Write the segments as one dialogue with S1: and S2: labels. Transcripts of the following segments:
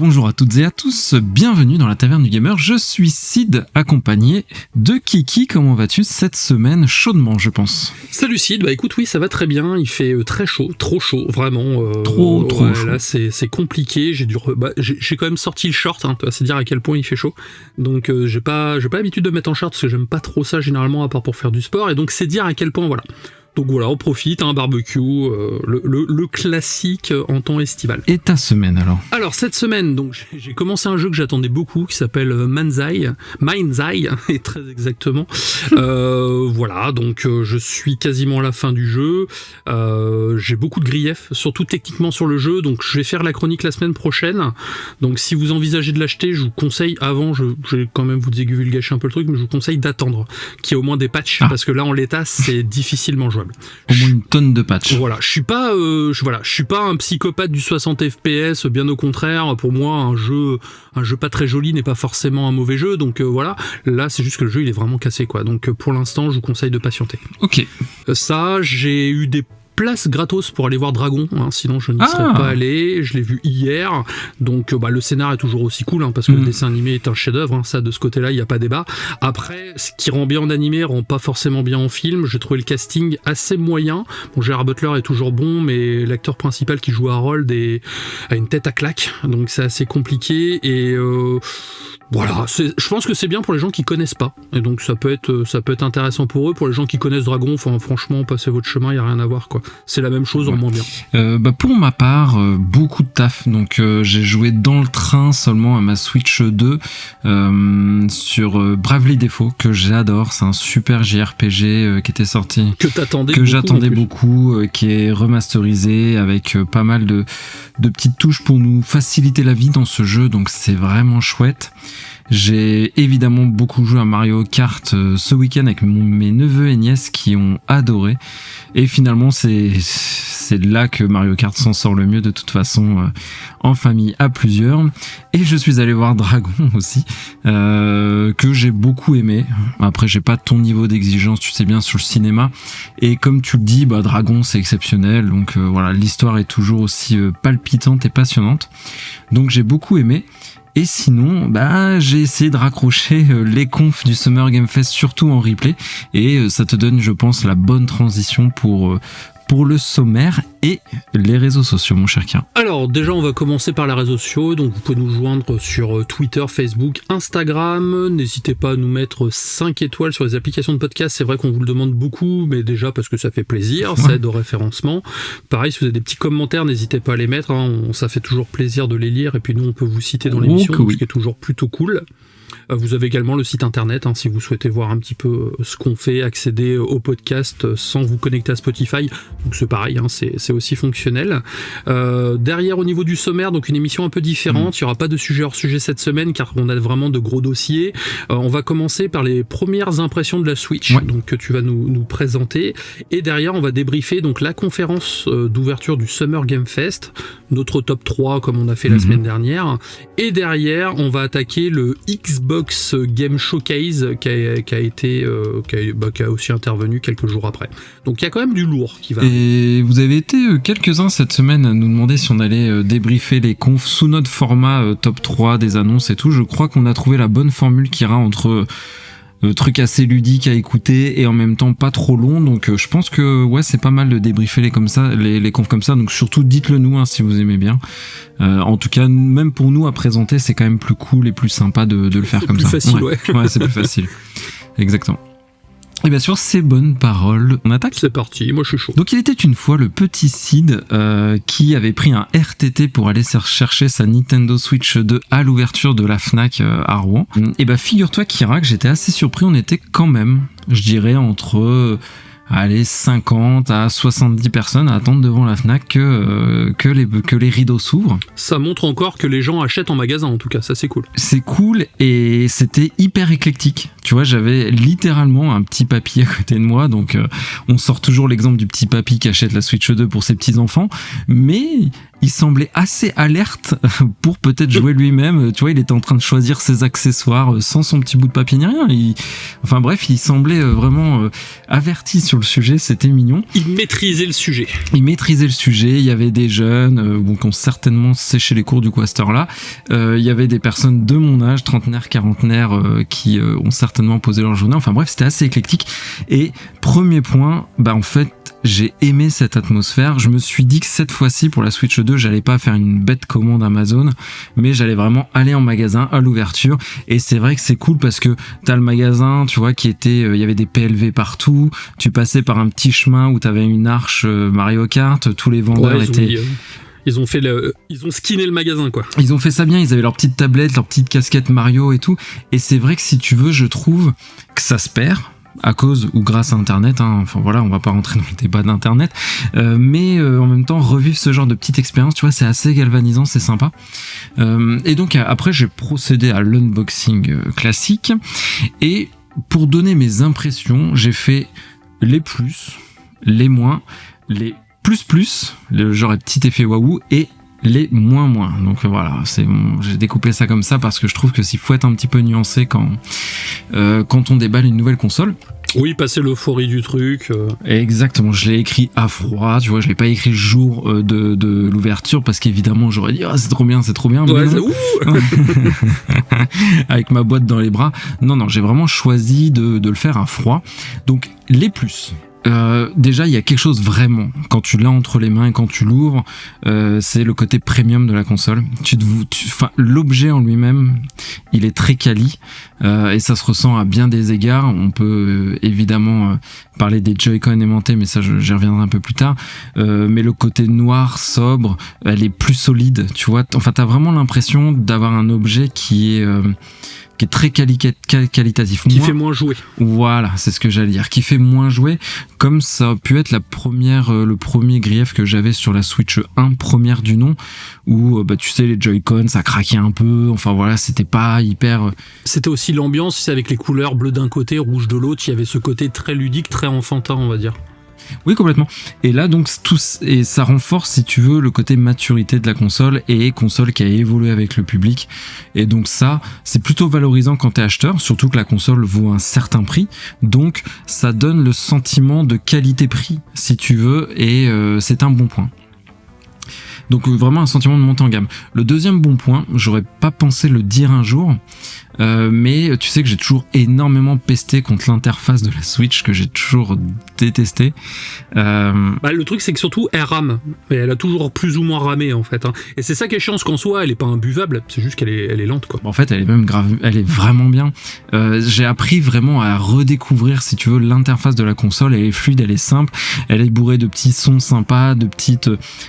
S1: Bonjour à toutes et à tous, bienvenue dans la Taverne du Gamer, je suis Sid, accompagné de Kiki. Comment vas-tu cette semaine chaudement, je pense?
S2: Salut Sid, bah écoute, oui, ça va très bien, il fait très chaud, trop chaud, vraiment.
S1: Trop chaud.
S2: Là, c'est compliqué, j'ai quand même sorti le short, hein, c'est dire à quel point il fait chaud. Donc j'ai pas l'habitude de me mettre en short parce que j'aime pas trop ça généralement, à part pour faire du sport, et donc c'est dire à quel point, voilà. Donc voilà, on profite, un barbecue, le classique en temps estival.
S1: Et ta semaine alors?
S2: Alors cette semaine, donc j'ai commencé un jeu que j'attendais beaucoup, qui s'appelle Mind's Eye, et très exactement. Voilà, donc je suis quasiment à la fin du jeu. J'ai beaucoup de griefs, surtout techniquement sur le jeu, donc je vais faire la chronique la semaine prochaine. Donc si vous envisagez de l'acheter, je vous conseille, avant, je vais quand même vous divulgacher un peu le truc, mais je vous conseille d'attendre qu'il y ait au moins des patchs, parce que là en l'état c'est difficilement jouable.
S1: Au moins une tonne de patchs.
S2: Voilà, je suis pas un psychopathe du 60 FPS, bien au contraire. Pour moi, un jeu pas très joli n'est pas forcément un mauvais jeu. Donc voilà, là c'est juste que le jeu il est vraiment cassé quoi. Donc pour l'instant, je vous conseille de patienter.
S1: Ok.
S2: Ça, j'ai eu des place gratos pour aller voir Dragon, hein, sinon je n'y serais pas allé. Je l'ai vu hier, donc le scénar est toujours aussi cool, hein, parce que le dessin animé est un chef-d'œuvre, hein, ça de ce côté-là il n'y a pas débat. Après, ce qui rend bien en animé rend pas forcément bien en film. J'ai trouvé le casting assez moyen. Bon, Gerard Butler est toujours bon, mais l'acteur principal qui joue Harold a une tête à claque, donc c'est assez compliqué. Et voilà, je pense que c'est bien pour les gens qui connaissent pas, et donc ça peut être intéressant pour eux. Pour les gens qui connaissent Dragon, franchement, passez votre chemin, il y a rien à voir quoi. C'est la même chose en moins bien.
S1: Pour ma part, beaucoup de taf, donc j'ai joué dans le train seulement à ma Switch 2 sur Bravely Default, que j'adore. C'est un super JRPG qui était sorti, que j'attendais beaucoup, qui est remasterisé avec pas mal de petites touches pour nous faciliter la vie dans ce jeu, donc c'est vraiment chouette. J'ai évidemment beaucoup joué à Mario Kart ce week-end avec mes neveux et nièces qui ont adoré. Et finalement, c'est là que Mario Kart s'en sort le mieux de toute façon, en famille à plusieurs. Et je suis allé voir Dragon aussi, que j'ai beaucoup aimé. Après, j'ai pas ton niveau d'exigence, tu sais bien, sur le cinéma. Et comme tu le dis, Dragon, c'est exceptionnel. Donc voilà, l'histoire est toujours aussi palpitante et passionnante. Donc j'ai beaucoup aimé. Et sinon, j'ai essayé de raccrocher les confs du Summer Game Fest, surtout en replay, et ça te donne, je pense, la bonne transition pour le sommaire et les réseaux sociaux, mon cher Kien.
S2: Alors, déjà, on va commencer par les réseaux sociaux. Donc, vous pouvez nous joindre sur Twitter, Facebook, Instagram. N'hésitez pas à nous mettre 5 étoiles sur les applications de podcast. C'est vrai qu'on vous le demande beaucoup, mais déjà parce que ça fait plaisir, ça aide au référencement. Pareil, si vous avez des petits commentaires, n'hésitez pas à les mettre. Ça fait toujours plaisir de les lire. Et puis, nous, on peut vous citer dans l'émission, ce qui est toujours plutôt cool. Vous avez également le site internet, si vous souhaitez voir un petit peu ce qu'on fait, accéder au podcast sans vous connecter à Spotify. Donc c'est pareil, c'est aussi fonctionnel. Derrière, au niveau du sommaire, donc une émission un peu différente. Il n'y aura pas de sujet hors sujet cette semaine car on a vraiment de gros dossiers. On va commencer par les premières impressions de la Switch, donc que tu vas nous présenter. Et derrière, on va débriefer donc la conférence d'ouverture du Summer Game Fest, notre top 3 comme on a fait la semaine dernière. Et derrière, on va attaquer le Xbox Game Showcase qui a aussi intervenu quelques jours après. Donc il y a quand même du lourd qui va.
S1: Et vous avez été quelques-uns cette semaine à nous demander si on allait débriefer les confs sous notre format top 3 des annonces et tout. Je crois qu'on a trouvé la bonne formule qui ira entre truc assez ludique à écouter et en même temps pas trop long, donc je pense que c'est pas mal de débriefer les confs comme ça, donc surtout dites-le nous si vous aimez bien. En tout cas, même pour nous à présenter, c'est quand même plus cool et plus sympa de le faire comme ça.
S2: C'est plus facile,
S1: ouais, c'est plus facile. Exactement. Et bien sûr, ces bonnes paroles, on attaque.
S2: C'est parti, moi je suis chaud.
S1: Donc il était une fois le petit Sid qui avait pris un RTT pour aller chercher sa Nintendo Switch 2 à l'ouverture de la Fnac à Rouen. Et figure-toi Kira que j'étais assez surpris, on était quand même, je dirais, entre 50 à 70 personnes à attendre devant la Fnac que les rideaux s'ouvrent.
S2: Ça montre encore que les gens achètent en magasin, en tout cas, ça c'est cool.
S1: C'est cool et c'était hyper éclectique. tu vois, j'avais littéralement un petit papy à côté de moi, donc on sort toujours l'exemple du petit papy qui achète la Switch 2 pour ses petits-enfants, mais il semblait assez alerte pour peut-être jouer lui-même. Tu vois, il était en train de choisir ses accessoires sans son petit bout de papier ni rien. Enfin bref, il semblait vraiment averti sur le sujet, c'était mignon.
S2: Il maîtrisait le sujet.
S1: Il y avait des jeunes qui ont certainement séché les cours du coup à cette heure-là. Il y avait des personnes de mon âge, trentenaires, quarantenaires, qui ont certainement posé leur journée. Enfin bref, c'était assez éclectique. Et premier point, en fait, j'ai aimé cette atmosphère. Je me suis dit que cette fois-ci, pour la Switch 2, j'allais pas faire une bête commande Amazon, mais j'allais vraiment aller en magasin à l'ouverture. Et c'est vrai que c'est cool parce que t'as le magasin, tu vois, il y avait des PLV partout. Tu passais par un petit chemin où t'avais une arche Mario Kart. Tous les vendeurs étaient...
S2: Ils ont skinné le magasin, quoi.
S1: Ils ont fait ça bien, ils avaient leur petite tablette, leur petite casquette Mario et tout. Et c'est vrai que si tu veux, je trouve que ça se perd. À cause ou grâce à Internet, enfin voilà, on va pas rentrer dans le débat d'Internet, mais en même temps revivre ce genre de petite expérience, tu vois, c'est assez galvanisant, c'est sympa. Et donc après j'ai procédé à l'unboxing classique, et pour donner mes impressions, j'ai fait les plus, les moins, les plus, le genre petit effet waouh, et les moins. Donc voilà, c'est bon, j'ai découpé ça comme ça parce que je trouve que s'il faut être un petit peu nuancé quand on déballe une nouvelle console.
S2: Oui, passer l'euphorie du truc.
S1: Exactement, je l'ai écrit à froid, tu vois, je l'ai pas écrit le jour de l'ouverture parce qu'évidemment j'aurais dit c'est trop bien,
S2: Ouais,
S1: avec ma boîte dans les bras. Non, j'ai vraiment choisi de le faire à froid. Donc les plus. Déjà il y a quelque chose vraiment quand tu l'as entre les mains et quand tu l'ouvres, c'est le côté premium de la console. L'objet en lui-même il est très quali, et ça se ressent à bien des égards. On peut évidemment parler des Joy-Con aimantés, mais ça j'y reviendrai un peu plus tard, mais le côté noir sobre, elle est plus solide, tu vois. Enfin t'as vraiment l'impression d'avoir un objet qui est très qualitatif.
S2: Qui fait moins jouer.
S1: Voilà, c'est ce que j'allais dire. Qui fait moins jouer, comme ça a pu être le premier grief que j'avais sur la Switch 1, première du nom, où tu sais, les Joy-Con, ça craquait un peu. Enfin voilà, c'était pas hyper...
S2: aussi l'ambiance, avec les couleurs bleu d'un côté, rouge de l'autre, il y avait ce côté très ludique, très enfantin, on va dire.
S1: Oui, complètement. Et là, donc, et ça renforce, si tu veux, le côté maturité de la console, et console qui a évolué avec le public. Et donc ça, c'est plutôt valorisant quand t'es acheteur, surtout que la console vaut un certain prix. Donc, ça donne le sentiment de qualité-prix, si tu veux, et c'est un bon point. Donc vraiment un sentiment de montée en gamme. Le deuxième bon point, j'aurais pas pensé le dire un jour, mais tu sais que j'ai toujours énormément pesté contre l'interface de la Switch, que j'ai toujours détesté.
S2: Le truc c'est que surtout elle rame, et elle a toujours plus ou moins ramé en fait. Et c'est ça qui est chiant, parce qu'en soi elle est pas imbuvable, c'est juste qu'elle est lente quoi.
S1: En fait elle est même grave, elle est vraiment bien. J'ai appris vraiment à redécouvrir, si tu veux, l'interface de la console. Elle est fluide, elle est simple, elle est bourrée de petits sons sympas,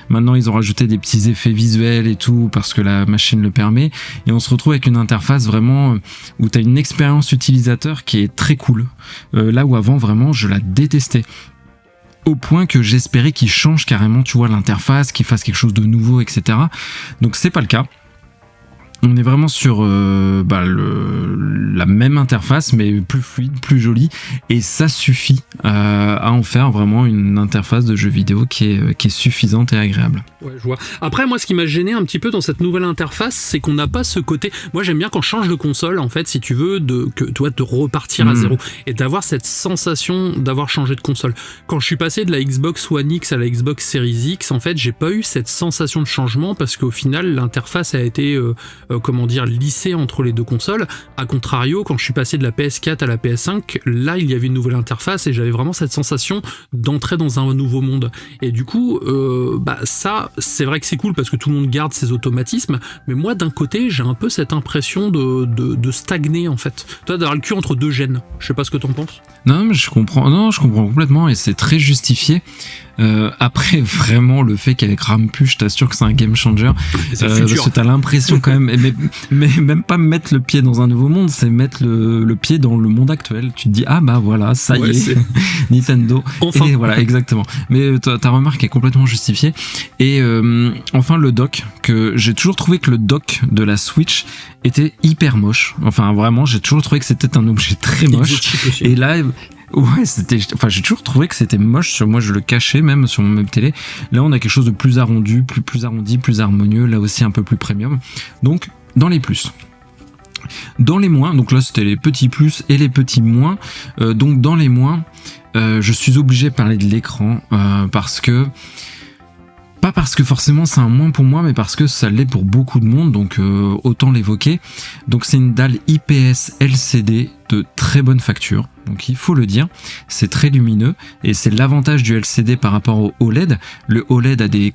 S1: maintenant ils ont rajouté des petits effets visuels et tout parce que la machine le permet, et on se retrouve avec une interface vraiment où tu as une expérience utilisateur qui est très cool, là où avant vraiment je la détestais, au point que j'espérais qu'il change carrément, tu vois, l'interface, qu'il fasse quelque chose de nouveau, etc. Donc c'est pas le cas. On est vraiment sur la même interface, mais plus fluide, plus jolie, et ça suffit à en faire vraiment une interface de jeu vidéo qui est suffisante et agréable.
S2: Ouais, je vois. Après, moi, ce qui m'a gêné un petit peu dans cette nouvelle interface, c'est qu'on n'a pas ce côté... Moi, j'aime bien quand je change de console, en fait, si tu veux, de repartir à zéro, et d'avoir cette sensation d'avoir changé de console. Quand je suis passé de la Xbox One X à la Xbox Series X, en fait, j'ai pas eu cette sensation de changement, parce qu'au final, l'interface a été... lissé entre les deux consoles. A contrario, quand je suis passé de la PS4 à la PS5, là il y avait une nouvelle interface et j'avais vraiment cette sensation d'entrer dans un nouveau monde. Et du coup, ça, c'est vrai que c'est cool parce que tout le monde garde ses automatismes, mais moi d'un côté, j'ai un peu cette impression de stagner en fait. Toi, d'avoir le cul entre deux gènes. Je sais pas ce que t'en penses.
S1: Non, mais je comprends complètement, et c'est très justifié. Après, vraiment, le fait qu'elle crame plus, je t'assure que c'est un game changer. Parce que t'as l'impression quand même, mais même pas mettre le pied dans un nouveau monde, c'est mettre le pied dans le monde actuel. Tu te dis, ah bah voilà, ça y est, Nintendo.
S2: Enfin.
S1: Et voilà, exactement. Mais ta remarque est complètement justifiée. Et enfin, le dock, que j'ai toujours trouvé que le dock de la Switch était hyper moche. Enfin, vraiment, j'ai toujours trouvé que c'était un objet très moche. Et là, ouais, j'ai toujours trouvé que c'était moche. Moi, je le cachais même sur mon meuble télé. Là, on a quelque chose de plus arrondi, plus harmonieux. Là aussi, un peu plus premium. Donc, dans les plus. Dans les moins, donc là, c'était les petits plus et les petits moins. Donc, dans les moins, je suis obligé de parler de l'écran parce que pas parce que forcément c'est un moins pour moi, mais parce que ça l'est pour beaucoup de monde, donc autant l'évoquer. Donc c'est une dalle IPS LCD de très bonne facture, donc il faut le dire, c'est très lumineux, et c'est l'avantage du LCD par rapport au OLED. Le OLED a des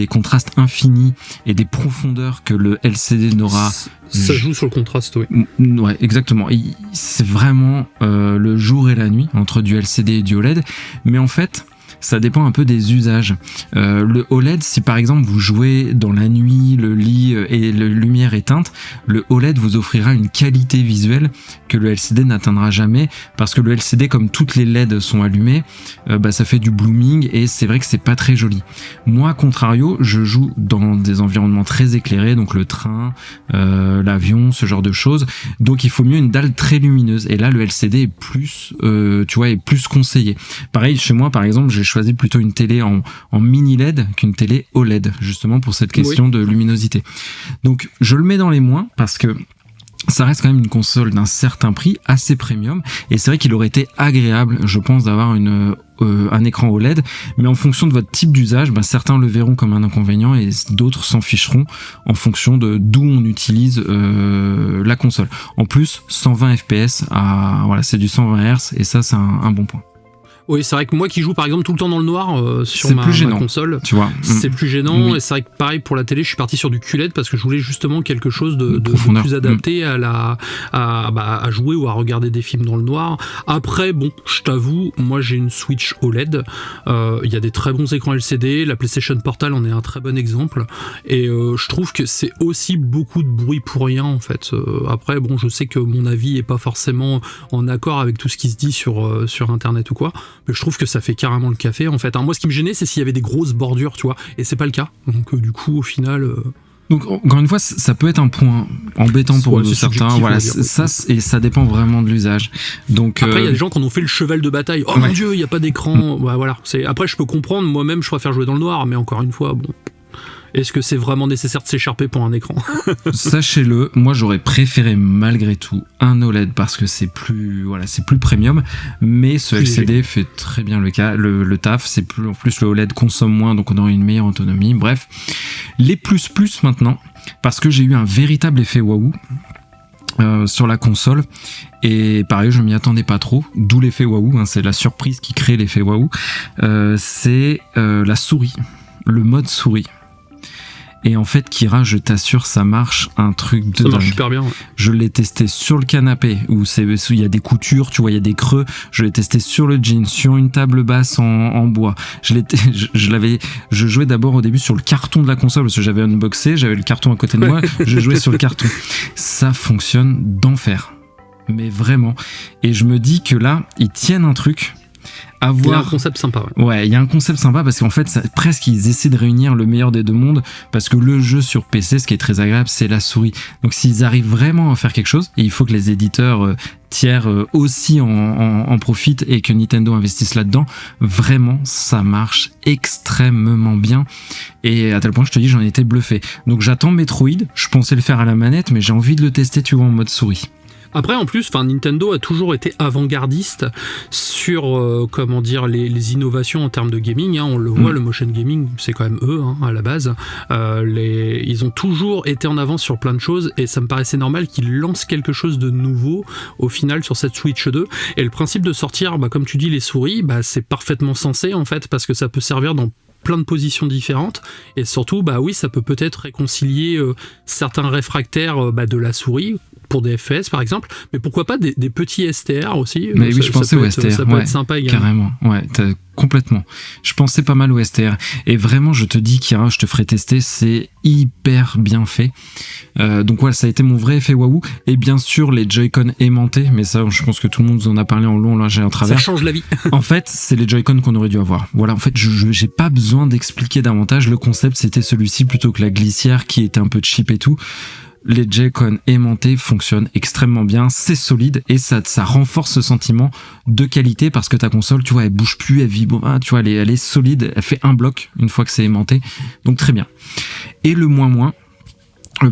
S1: contrastes infinis et des profondeurs que le LCD n'aura.
S2: Ça joue sur le contraste, oui.
S1: Ouais, exactement. C'est vraiment le jour et la nuit entre du LCD et du OLED, mais en fait, ça dépend un peu des usages. Le OLED, si par exemple vous jouez dans la nuit, le lit et la lumière éteinte, le OLED vous offrira une qualité visuelle que le LCD n'atteindra jamais, parce que le LCD, comme toutes les LED sont allumées, ça fait du blooming et c'est vrai que c'est pas très joli. Moi, à contrario, je joue dans des environnements très éclairés, donc le train, l'avion, ce genre de choses. Donc il faut mieux une dalle très lumineuse. Et là, le LCD est plus, est plus conseillé. Pareil, chez moi, par exemple, j'ai choisi plutôt une télé en mini LED qu'une télé OLED, justement pour cette question de luminosité. Donc je le mets dans les moins parce que ça reste quand même une console d'un certain prix, assez premium, et c'est vrai qu'il aurait été agréable, je pense, d'avoir un écran OLED, mais en fonction de votre type d'usage, certains le verront comme un inconvénient et d'autres s'en ficheront en fonction de d'où on utilise la console. En plus, 120 fps, c'est du 120 Hz, et ça c'est un bon point.
S2: Oui, c'est vrai que moi qui joue par exemple tout le temps dans le noir sur ma console,
S1: tu vois.
S2: C'est plus gênant, oui. Et c'est vrai que pareil pour la télé, je suis parti sur du QLED parce que je voulais justement quelque chose de plus adapté à jouer ou à regarder des films dans le noir. Après, bon, je t'avoue, moi j'ai une Switch OLED, il y a des très bons écrans LCD, la PlayStation Portal en est un très bon exemple, et je trouve que c'est aussi beaucoup de bruit pour rien en fait. Après, bon, je sais que mon avis est pas forcément en accord avec tout ce qui se dit sur internet ou quoi, mais je trouve que ça fait carrément le café en fait. Moi, ce qui me gênait, c'est s'il y avait des grosses bordures, tu vois, et c'est pas le cas. Donc du coup, au final.
S1: Donc encore une fois, ça peut être un point embêtant pour certains. Voilà, ça dépend vraiment de l'usage. Donc
S2: après, il y a des gens qui en ont fait le cheval de bataille. Oh mon Dieu, il y a pas d'écran. Voilà. Après, je peux comprendre. Moi-même, je préfère jouer dans le noir, mais encore une fois, bon. Est-ce que c'est vraiment nécessaire de s'écharper pour un écran ?
S1: Sachez-le, moi j'aurais préféré malgré tout un OLED parce que c'est plus premium, mais ce LCD fait très bien le taf. En plus le OLED consomme moins, donc on aura une meilleure autonomie. Bref, les plus maintenant, parce que j'ai eu un véritable effet waouh sur la console, et pareil, je m'y attendais pas trop, d'où l'effet waouh, c'est la surprise qui crée l'effet waouh. C'est la souris, le mode souris. Et en fait, Kira, je t'assure, ça marche un truc de dingue. Ça marche
S2: super bien. Ouais. Je
S1: l'ai testé sur le canapé, où il y a des coutures, tu vois, il y a des creux. Je l'ai testé sur le jean, sur une table basse en bois. Je jouais d'abord au début sur le carton de la console, parce que j'avais unboxé, j'avais le carton à côté de moi, je jouais sur le carton. Ça fonctionne d'enfer. Mais vraiment. Et je me dis que là, ils tiennent un truc.
S2: Il y a un concept sympa.
S1: Ouais, il y a un concept sympa parce qu'en fait, presque ils essaient de réunir le meilleur des deux mondes, parce que le jeu sur PC, ce qui est très agréable, c'est la souris. Donc s'ils arrivent vraiment à faire quelque chose, et il faut que les éditeurs tiers aussi en profitent et que Nintendo investisse là-dedans, vraiment, ça marche extrêmement bien. Et à tel point, je te dis, j'en étais bluffé. Donc j'attends Metroid, je pensais le faire à la manette, mais j'ai envie de le tester, tu vois, en mode souris.
S2: Après, en plus, Nintendo a toujours été avant-gardiste sur les innovations en termes de gaming. On le voit, le motion gaming, c'est quand même eux à la base. Ils ont toujours été en avance sur plein de choses, et ça me paraissait normal qu'ils lancent quelque chose de nouveau au final sur cette Switch 2. Et le principe de sortir, comme tu dis, les souris, c'est parfaitement sensé en fait, parce que ça peut servir dans plein de positions différentes, et surtout ça peut peut-être réconcilier certains réfractaires de la souris, pour des FPS par exemple, mais pourquoi pas des petits STR aussi.
S1: Mais oui, je pensais au STR,
S2: ça peut être sympa également.
S1: Carrément, ouais, complètement. Je pensais pas mal au STR. Et vraiment, je te dis, Kira, je te ferai tester, c'est hyper bien fait. Donc voilà, ça a été mon vrai effet waouh. Et bien sûr, les Joy-Con aimantés, mais ça, je pense que tout le monde vous en a parlé en long, large et en travers.
S2: Ça change la vie.
S1: En fait, c'est les Joy-Con qu'on aurait dû avoir. Voilà, en fait, j'ai pas besoin d'expliquer davantage. Le concept, c'était celui-ci plutôt que la glissière qui était un peu cheap et tout. Les Joy-Con aimantés fonctionnent extrêmement bien, c'est solide et ça renforce ce sentiment de qualité parce que ta console, tu vois, elle bouge plus, elle vibre, tu vois, elle est solide, elle fait un bloc une fois que c'est aimanté, donc très bien. Et le moins,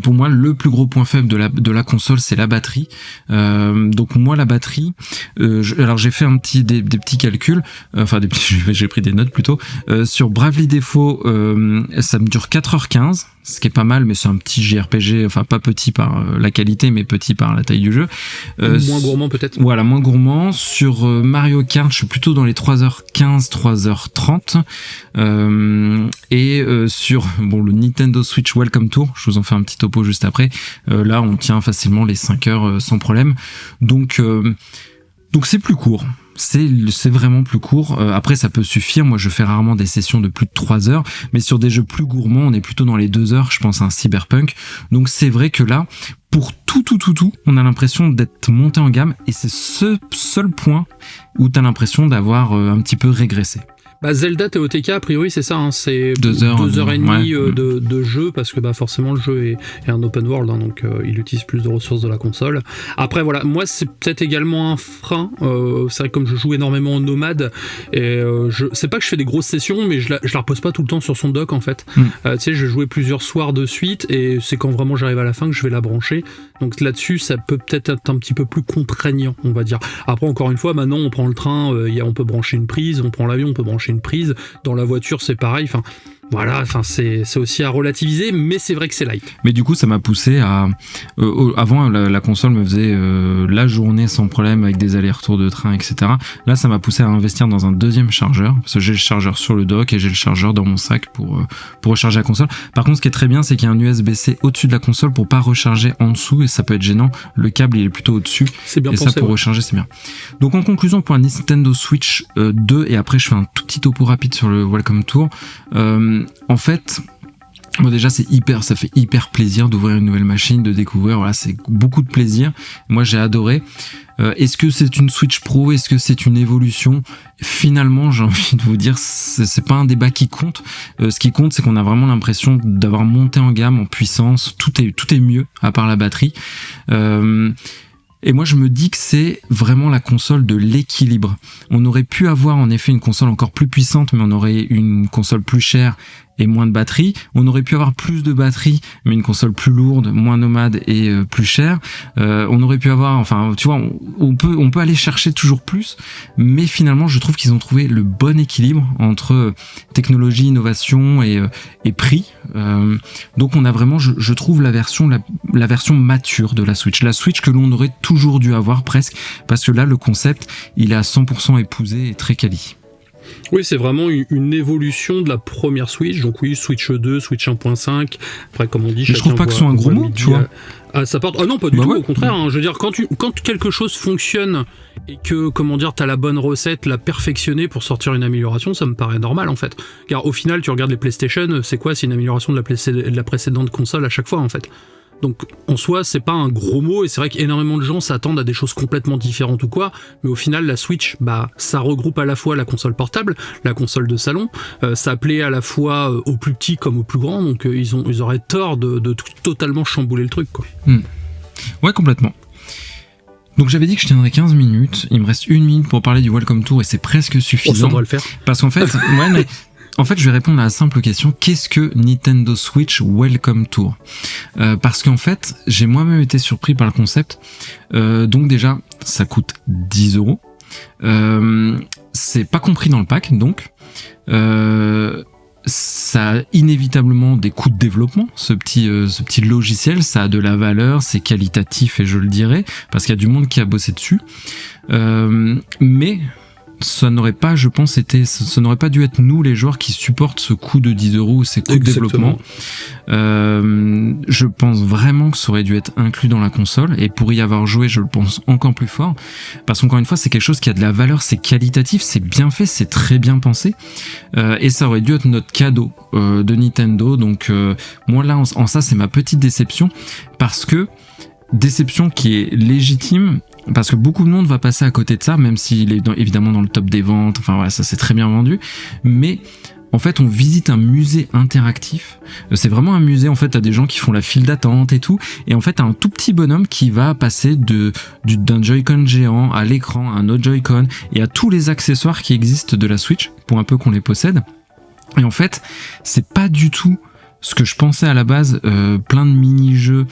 S1: pour moi, le plus gros point faible de la console, c'est la batterie. Donc moi, la batterie, alors j'ai fait des petits calculs, j'ai pris des notes plutôt. Sur Bravely Default, ça me dure 4h15, ce qui est pas mal, mais c'est un petit JRPG, enfin pas petit par la qualité, mais petit par la taille du jeu.
S2: Moins gourmand peut-être.
S1: Voilà, moins gourmand. Sur Mario Kart, je suis plutôt dans les 3h15, 3h30. Sur le Nintendo Switch Welcome Tour, je vous en fais un petit topo juste après, là on tient facilement les 5 heures sans problème, donc c'est plus court, c'est vraiment plus court. Après ça peut suffire, moi je fais rarement des sessions de plus de 3 heures, mais sur des jeux plus gourmands on est plutôt dans les 2 heures, je pense à un Cyberpunk, donc c'est vrai que là pour tout, on a l'impression d'être monté en gamme, et c'est ce seul point où t'as l'impression d'avoir un petit peu régressé.
S2: Zelda TOTK, a priori, c'est ça, hein, c'est
S1: 2 heures
S2: et demie de jeu, parce que forcément le jeu est un open world, hein, donc il utilise plus de ressources de la console. Après voilà, moi c'est peut-être également un frein, c'est vrai que comme je joue énormément en nomade, et c'est pas que je fais des grosses sessions, mais je la repose pas tout le temps sur son dock en fait. Tu sais, je jouais plusieurs soirs de suite, et c'est quand vraiment j'arrive à la fin que je vais la brancher, donc là-dessus ça peut peut-être être un petit peu plus contraignant, on va dire. Après encore une fois, maintenant on prend le train, on peut brancher une prise, on prend l'avion, on peut brancher une prise, dans la voiture c'est pareil, c'est aussi à relativiser, mais c'est vrai que c'est light. Mais
S1: du coup ça m'a poussé à avant la console me faisait la journée sans problème avec des allers-retours de train, etc. Là ça m'a poussé à investir dans un deuxième chargeur, parce que j'ai le chargeur sur le dock et j'ai le chargeur dans mon sac pour recharger la console. Par contre ce qui est très bien, c'est qu'il y a un USB-C au-dessus de la console pour pas recharger en dessous, et ça peut être gênant, le câble il est plutôt au-dessus,
S2: c'est bien
S1: et
S2: pensé,
S1: ça pour recharger c'est bien. Donc en conclusion, pour un Nintendo Switch 2, et après je fais un tout petit topo rapide sur le Welcome Tour, en fait, déjà ça fait hyper plaisir d'ouvrir une nouvelle machine, de découvrir, voilà, c'est beaucoup de plaisir. Moi j'ai adoré. Est-ce que c'est une Switch Pro? Est-ce que c'est une évolution? Finalement, j'ai envie de vous dire, c'est pas un débat qui compte. Ce qui compte, c'est qu'on a vraiment l'impression d'avoir monté en gamme, en puissance. Tout est mieux, à part la batterie. Et moi, je me dis que c'est vraiment la console de l'équilibre. On aurait pu avoir en effet une console encore plus puissante, mais on aurait une console plus chère et moins de batterie. On aurait pu avoir plus de batterie, mais une console plus lourde, moins nomade et plus chère. On aurait pu avoir, tu vois, on peut aller chercher toujours plus, mais finalement, je trouve qu'ils ont trouvé le bon équilibre entre technologie, innovation et prix. Donc, on a vraiment, je trouve la version mature de la Switch que l'on aurait toujours dû avoir presque, parce que là, le concept, il est à 100% épousé et très quali.
S2: Oui, c'est vraiment une évolution de la première Switch. Donc oui, Switch 2, Switch 1.5. Après, comme on dit,
S1: je trouve pas que ce soit un gros mot, tu vois.
S2: Ça porte. Ah non, pas du tout. Au contraire, hein, je veux dire, quand quelque chose fonctionne et que, t'as la bonne recette, la perfectionnée pour sortir une amélioration, ça me paraît normal en fait. Car au final, tu regardes les PlayStation, c'est quoi? C'est une amélioration de la précédente console à chaque fois en fait. Donc en soi c'est pas un gros mot, et c'est vrai qu'énormément de gens s'attendent à des choses complètement différentes ou quoi, mais au final la Switch, ça regroupe à la fois la console portable, la console de salon, ça plaît à la fois aux plus petits comme aux plus grands, donc ils auraient tort de totalement chambouler le truc quoi.
S1: Ouais, complètement. Donc j'avais dit que je tiendrais 15 minutes, il me reste 1 minute pour parler du Welcome Tour et c'est presque suffisant.
S2: Ça devrait le faire.
S1: Parce qu'en fait, je vais répondre à la simple question, qu'est-ce que Nintendo Switch Welcome Tour? Parce qu'en fait, j'ai moi-même été surpris par le concept. Donc déjà, ça coûte 10 €. C'est pas compris dans le pack, donc. Ça a inévitablement des coûts de développement, ce petit logiciel, ça a de la valeur, c'est qualitatif et je le dirais, parce qu'il y a du monde qui a bossé dessus. Mais ça n'aurait pas, je pense, ça n'aurait pas dû être nous les joueurs qui supportent ce coût de 10 €, ces coûts de développement. Je pense vraiment que ça aurait dû être inclus dans la console, et pour y avoir joué, je le pense encore plus fort, parce qu'encore une fois, c'est quelque chose qui a de la valeur, c'est qualitatif, c'est bien fait, c'est très bien pensé, et ça aurait dû être notre cadeau de Nintendo. Donc moi là, en ça, c'est ma petite déception, parce que déception qui est légitime, parce que beaucoup de monde va passer à côté de ça, même s'il est évidemment dans le top des ventes, enfin voilà, ça c'est très bien vendu, mais en fait on visite un musée interactif, c'est vraiment un musée, en fait t'as des gens qui font la file d'attente et tout, et en fait t'as un tout petit bonhomme qui va passer d'un Joy-Con géant à l'écran, à un autre Joy-Con, et à tous les accessoires qui existent de la Switch, pour un peu qu'on les possède, et en fait c'est pas du tout ce que je pensais à la base, plein de mini-jeux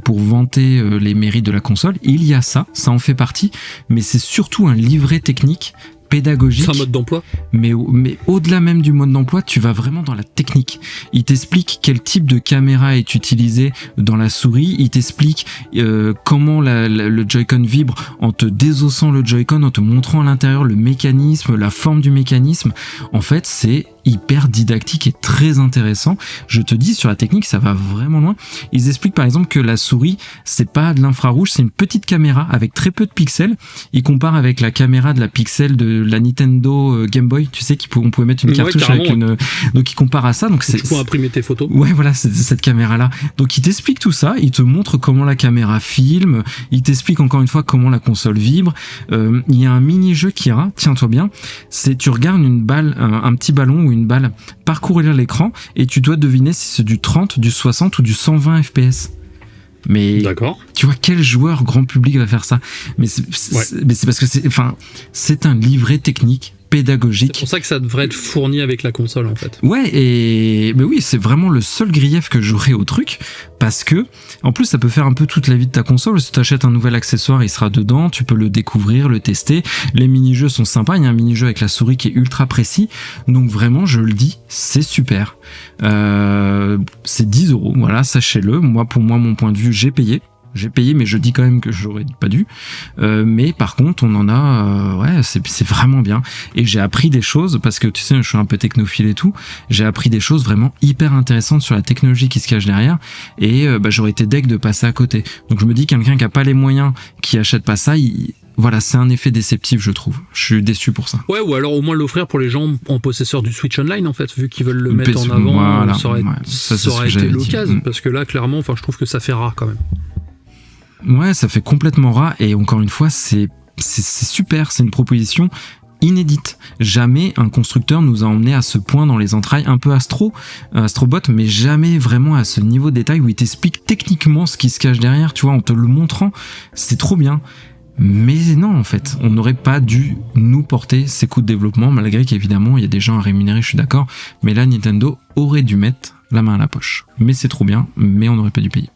S1: pour vanter les mérites de la console. Il y a ça en fait partie, mais c'est surtout un livret technique, pédagogique.
S2: C'est un mode d'emploi.
S1: Mais au-delà même du mode d'emploi, tu vas vraiment dans la technique. Il t'explique quel type de caméra est utilisé dans la souris, il t'explique comment le Joy-Con vibre en te désossant le Joy-Con, en te montrant à l'intérieur le mécanisme, la forme du mécanisme. En fait, c'est hyper didactique et très intéressant. Je te dis, sur la technique, ça va vraiment loin. Ils expliquent par exemple que la souris, c'est pas de l'infrarouge, c'est une petite caméra avec très peu de pixels. Ils comparent avec la caméra de la pixel de la Nintendo Game Boy, tu sais, on pouvait mettre une cartouche avec une... Donc ils comparent à ça. Donc
S2: tu peux imprimer tes photos.
S1: Ouais, voilà, c'est cette caméra-là. Donc il t'explique tout ça, il te montre comment la caméra filme, il t'explique encore une fois comment la console vibre. Il y a un mini-jeu qui ira, tiens-toi bien, c'est tu regardes une balle, un petit ballon ou une balle parcourir l'écran et tu dois deviner si c'est du 30, du 60 ou du 120 FPS. Mais d'accord. Tu vois, quel joueur grand public va faire ça? Mais c'est parce que c'est un livret technique pédagogique.
S2: C'est pour ça que ça devrait être fourni avec la console en fait.
S1: Ouais, mais oui, c'est vraiment le seul grief que j'aurais au truc, parce que en plus ça peut faire un peu toute la vie de ta console. Si tu achètes un nouvel accessoire, il sera dedans, tu peux le découvrir, le tester. Les mini-jeux sont sympas, il y a un mini-jeu avec la souris qui est ultra précis, donc vraiment je le dis, c'est super. C'est 10 €, voilà, sachez-le. Pour moi, mon point de vue, j'ai payé, mais je dis quand même que j'aurais pas dû. Mais par contre, on en a... c'est vraiment bien. Et j'ai appris des choses, parce que tu sais, je suis un peu technophile et tout. J'ai appris des choses vraiment hyper intéressantes sur la technologie qui se cache derrière. Et j'aurais été deg de passer à côté. Donc je me dis, quelqu'un qui a pas les moyens, qui achète pas ça, voilà, c'est un effet déceptif, je trouve. Je suis déçu pour ça.
S2: Ouais, ou alors au moins l'offrir pour les gens en possesseur du Switch Online, en fait, vu qu'ils veulent le mettre en avant, voilà, ça aurait été l'occasion. Parce que là, clairement, je trouve que ça fait rare quand même.
S1: Ouais, ça fait complètement rare, et encore une fois, c'est super, c'est une proposition inédite. Jamais un constructeur nous a emmené à ce point dans les entrailles, un peu Astrobot, mais jamais vraiment à ce niveau de détail où il t'explique techniquement ce qui se cache derrière, tu vois, en te le montrant. C'est trop bien. Mais non, en fait, on n'aurait pas dû nous porter ces coûts de développement, malgré qu'évidemment il y a des gens à rémunérer, je suis d'accord, mais là Nintendo aurait dû mettre la main à la poche. Mais c'est trop bien, mais on n'aurait pas dû payer.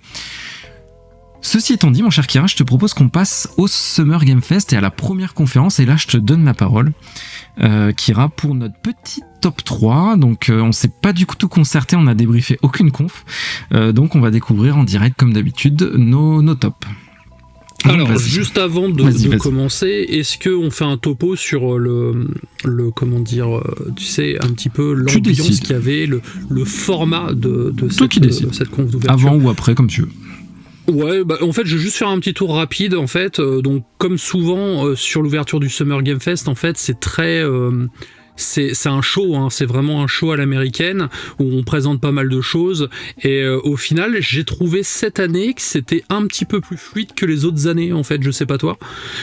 S1: Ceci étant dit, mon cher Kira, je te propose qu'on passe au Summer Game Fest et à la première conférence, et là je te donne la parole, Kira, pour notre petit top 3. Donc on s'est pas du tout concerté, on a débriefé aucune conf, donc on va découvrir en direct comme d'habitude nos tops.
S2: Alors, juste avant de commencer, est-ce qu'on fait un topo sur le comment dire, tu sais, un petit peu l'ambiance qu'il y avait, le format de cette conf d'ouverture?
S1: Avant ou après, comme tu veux.
S2: Ouais, en fait, je vais juste faire un petit tour rapide, en fait. Donc, comme souvent, sur l'ouverture du Summer Game Fest, en fait, c'est très... C'est un show, hein, c'est vraiment un show à l'américaine où on présente pas mal de choses, et au final j'ai trouvé cette année que c'était un petit peu plus fluide que les autres années, en fait. Je sais pas toi,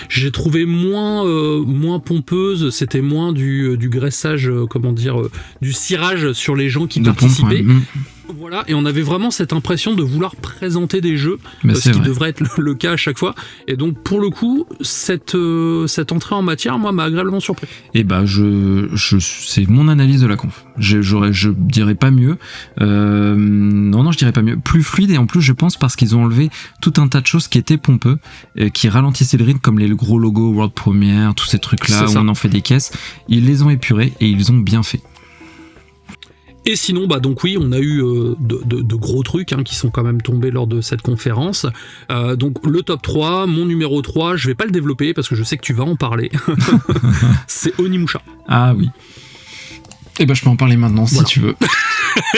S2: j'ai trouvé moins pompeuse, c'était moins du graissage, du cirage sur les gens qui participaient. Voilà, et on avait vraiment cette impression de vouloir présenter des jeux, ce qui devrait être le cas à chaque fois. Et donc, pour le coup, cette entrée en matière, moi, m'a agréablement surpris. Et
S1: c'est mon analyse de la conf. Je dirais pas mieux. Non, je dirais pas mieux. Plus fluide, et en plus, je pense parce qu'ils ont enlevé tout un tas de choses qui étaient pompeux, qui ralentissaient le rythme, comme les gros logos World Premiere, tous ces trucs-là où on en fait des caisses. Ils les ont épurés et ils ont bien fait.
S2: Et sinon, donc oui, on a eu de gros trucs qui sont quand même tombés lors de cette conférence. Donc le top 3, mon numéro 3, je vais pas le développer parce que je sais que tu vas en parler. C'est Onimusha.
S1: Ah oui. Eh ben je peux en parler maintenant si tu veux.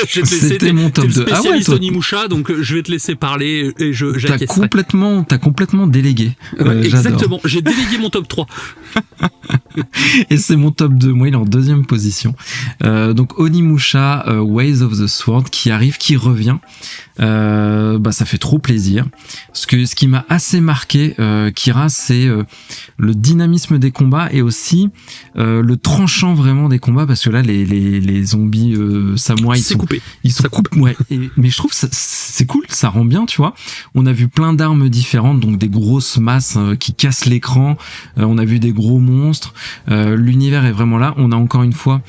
S1: C'était mon top 2.
S2: Ah ouais, Onimusha, donc je vais te laisser parler et
S1: t'as complètement délégué.
S2: Exactement, j'ai délégué mon top 3.
S1: Et c'est mon top 2, moi il est en deuxième position. Donc Onimusha Ways of the Sword qui revient. Ça fait trop plaisir. Ce qui m'a assez marqué, Kira, c'est le dynamisme des combats et aussi le tranchant vraiment des combats, parce que là les zombies samouraïs ils sont coupés. Ouais. Mais je trouve c'est cool, ça rend bien, tu vois. On a vu plein d'armes différentes, donc des grosses masses qui cassent l'écran. On a vu des gros monstres. L'univers est vraiment là. On a encore une fois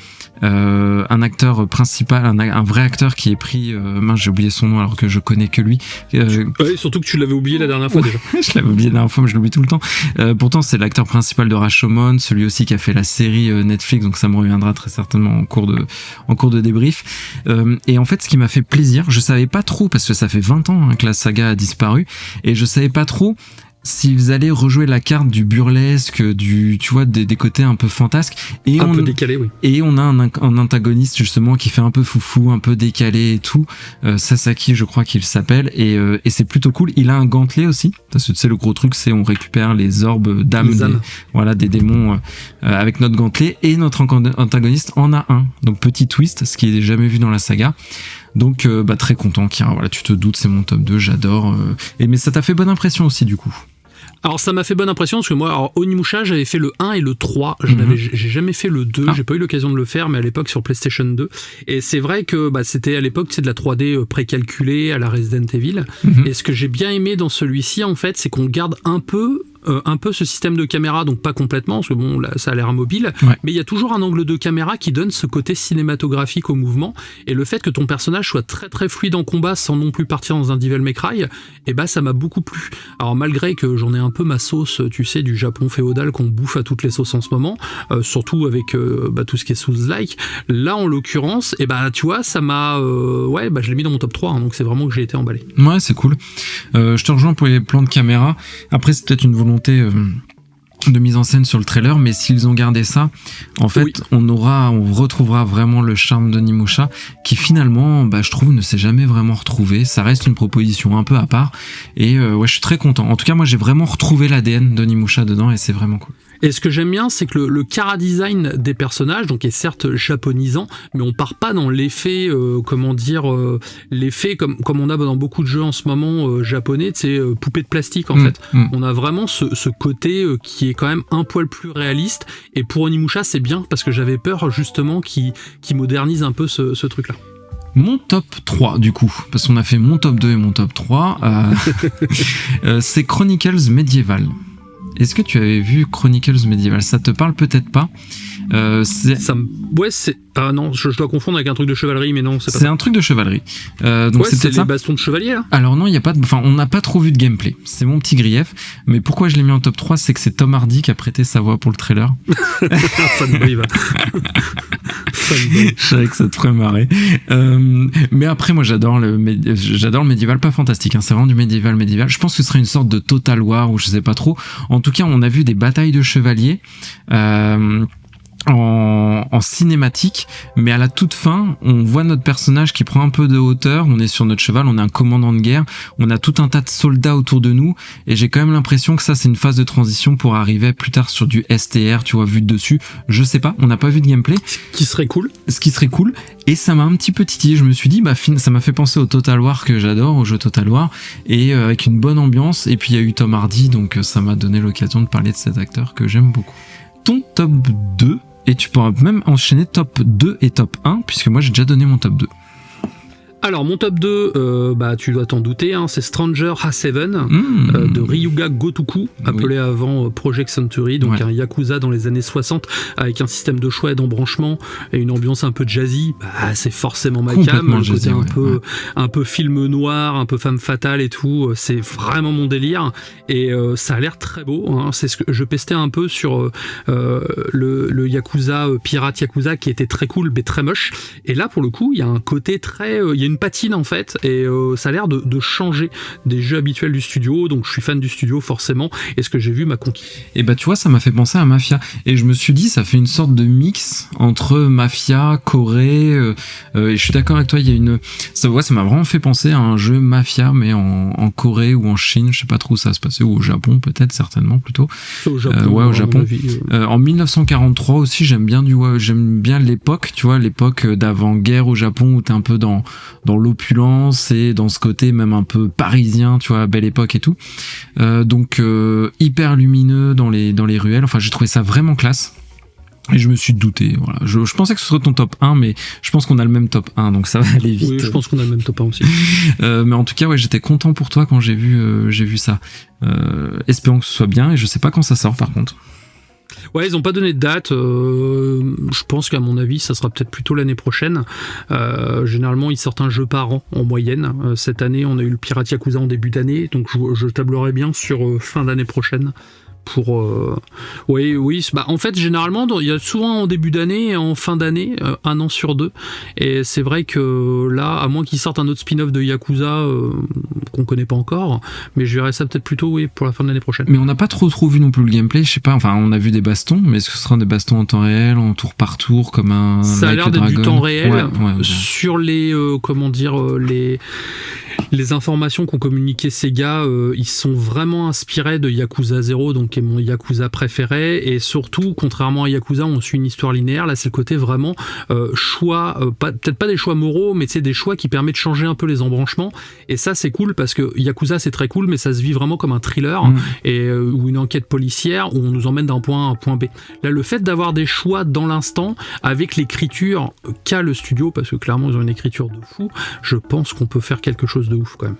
S1: un acteur principal, un vrai acteur qui est pris. J'ai oublié son nom alors que je connais que lui.
S2: Ouais, surtout que tu l'avais oublié la dernière fois déjà.
S1: Je l'avais oublié la dernière fois, mais je l'oublie tout le temps. Pourtant, c'est l'acteur principal de Rashomon, celui aussi qui a fait la série Netflix, donc ça me reviendra très certainement en cours de débrief. Et en fait, ce qui m'a fait plaisir, je savais pas trop, parce que ça fait 20 ans que la saga a disparu, et je savais pas trop s'ils allaient rejouer la carte du burlesque, tu vois, des côtés un peu fantasques. Et
S2: un peu décalé, oui.
S1: Et on a un antagoniste, justement, qui fait un peu foufou, un peu décalé et tout. Sasaki, je crois qu'il s'appelle. Et c'est plutôt cool. Il a un gantelet aussi. Parce que tu sais, le gros truc, c'est on récupère les orbes d'âme des démons avec notre gantelet. Et notre antagoniste en a un. Donc, petit twist, ce qui est jamais vu dans la saga. Donc, très content, Kira. Voilà, tu te doutes, c'est mon top 2, j'adore. Mais ça t'a fait bonne impression aussi, du coup.
S2: Alors ça m'a fait bonne impression parce que moi, Onimusha, j'avais fait le 1 et le 3, j'ai jamais fait le 2, j'ai pas eu l'occasion de le faire, mais à l'époque sur PlayStation 2, et c'est vrai que c'était à l'époque de la 3D précalculée à la Resident Evil, et ce que j'ai bien aimé dans celui-ci en fait, c'est qu'on garde un peu ce système de caméra, donc pas complètement, parce que bon, là, ça a l'air mobile, mais il y a toujours un angle de caméra qui donne ce côté cinématographique au mouvement, et le fait que ton personnage soit très très fluide en combat sans non plus partir dans un Devil May Cry, ça m'a beaucoup plu. Alors malgré que j'en ai un peu ma sauce, tu sais, du Japon féodal qu'on bouffe à toutes les sauces en ce moment, surtout avec tout ce qui est Souls-like, là en l'occurrence, tu vois, ça m'a... je l'ai mis dans mon top 3, donc c'est vraiment que j'ai été emballé.
S1: Ouais, c'est cool. Je te rejoins pour les plans de caméra. Après, c'est peut-être une volonté de mise en scène sur le trailer, mais s'ils ont gardé ça, en fait, on retrouvera vraiment le charme d'Onimusha, qui finalement, je trouve, ne s'est jamais vraiment retrouvé. Ça reste une proposition un peu à part, et je suis très content. En tout cas, moi, j'ai vraiment retrouvé l'ADN d'Onimusha dedans, et c'est vraiment cool.
S2: Et ce que j'aime bien, c'est que le chara-design des personnages, donc, est certes japonisant, mais on part pas dans l'effet, l'effet comme on a dans beaucoup de jeux en ce moment japonais, c'est poupée de plastique en fait. On a vraiment ce côté qui est quand même un poil plus réaliste. Et pour Onimusha, c'est bien parce que j'avais peur justement qu'il modernise un peu ce truc-là.
S1: Mon top 3 du coup, parce qu'on a fait mon top 2 et mon top 3, c'est Chronicles Medieval. Est-ce que tu avais vu Chronicles Medieval ? Ça te parle peut-être pas.
S2: Non, je dois confondre avec un truc de chevalerie, mais non, c'est pas
S1: ça. C'est un truc de chevalerie.
S2: Donc c'est les bastons de chevalier là.
S1: Alors non, il y a pas on n'a pas trop vu de gameplay. C'est mon petit grief. Mais pourquoi je l'ai mis en top 3, c'est que c'est Tom Hardy qui a prêté sa voix pour le trailer.
S2: Fanboy, va.
S1: Je savais que ça te ferait marrer. Mais après, moi, j'adore le médiéval, pas fantastique. C'est vraiment du médiéval. Je pense que ce serait une sorte de Total War ou je sais pas trop. En tout cas, on a vu des batailles de chevaliers. En cinématique, mais à la toute fin, on voit notre personnage qui prend un peu de hauteur, on est sur notre cheval, on est un commandant de guerre, on a tout un tas de soldats autour de nous, et j'ai quand même l'impression que ça c'est une phase de transition pour arriver plus tard sur du STR, tu vois, vu de dessus, je sais pas, on n'a pas vu de gameplay. Ce qui serait cool, et ça m'a un petit peu titillé, je me suis dit, ça m'a fait penser au Total War que j'adore, au jeu Total War, et avec une bonne ambiance, et puis il y a eu Tom Hardy, donc ça m'a donné l'occasion de parler de cet acteur que j'aime beaucoup. Ton top 2, et tu pourras même enchaîner top 2 et top 1, puisque moi j'ai déjà donné mon top 2.
S2: Alors mon top 2, tu dois t'en douter, hein, c'est Stranger A7 de Ryuga Gotoku, appelé avant Project Century, donc un Yakuza dans les années 60 avec un système de choix et d'embranchement et une ambiance un peu jazzy. C'est forcément ma cam, le côté un peu film noir, un peu femme fatale et tout, c'est vraiment mon délire et ça a l'air très beau, hein. C'est ce que je pestais un peu sur le Yakuza Pirate Yakuza qui était très cool mais très moche, et là pour le coup il y a un côté très il y a une patine en fait, et ça a l'air de changer des jeux habituels du studio, donc je suis fan du studio forcément, et ce que j'ai vu m'a conquis. Et
S1: tu vois, ça m'a fait penser à Mafia, et je me suis dit ça fait une sorte de mix entre Mafia, Corée, et je suis d'accord avec toi, il y a ça m'a vraiment fait penser à un jeu Mafia mais en Corée ou en Chine, je sais pas trop où ça va se passer, ou au Japon peut-être, certainement plutôt.
S2: Au Japon.
S1: Au Japon. En 1943 aussi, j'aime bien l'époque, tu vois, l'époque d'avant-guerre au Japon où t'es un peu dans l'opulence et dans ce côté même un peu parisien, tu vois, belle époque et tout. Donc hyper lumineux dans les ruelles. Enfin, j'ai trouvé ça vraiment classe. Et je me suis douté, voilà. Je pensais que ce serait ton top 1, mais je pense qu'on a le même top 1, donc ça va aller vite.
S2: Oui, je pense qu'on a le même top 1 aussi.
S1: Mais en tout cas, j'étais content pour toi quand j'ai vu ça. Espérons que ce soit bien, et je sais pas quand ça sort par contre.
S2: Ouais, ils ont pas donné de date. Je pense qu'à mon avis, ça sera peut-être plutôt l'année prochaine. Généralement, ils sortent un jeu par an en moyenne. Cette année, on a eu le Pirate Yakuza en début d'année, donc je tablerai bien sur fin d'année prochaine. En fait généralement il y a souvent en début d'année et en fin d'année, un an sur deux, et c'est vrai que là, à moins qu'ils sortent un autre spin-off de Yakuza qu'on connaît pas encore, mais je verrai ça peut-être plutôt pour la fin de l'année prochaine.
S1: Mais on n'a pas trop vu non plus le gameplay, je sais pas, enfin on a vu des bastons, mais est-ce que ce sera des bastons en temps réel, en tour par tour, comme un
S2: ça a l'air d'être du temps réel. Sur les les informations qu'ont communiqué Sega, ils sont vraiment inspirés de Yakuza 0, donc qui est mon Yakuza préféré, et surtout, contrairement à Yakuza, on suit une histoire linéaire. Là, c'est le côté vraiment choix, peut-être pas des choix moraux, mais des choix qui permettent de changer un peu les embranchements. Et ça, c'est cool parce que Yakuza, c'est très cool, mais ça se vit vraiment comme un thriller ou une enquête policière où on nous emmène d'un point A à un point B. Là, le fait d'avoir des choix dans l'instant, avec l'écriture qu'a le studio, parce que clairement, ils ont une écriture de fou, je pense qu'on peut faire quelque chose de ouf quand même.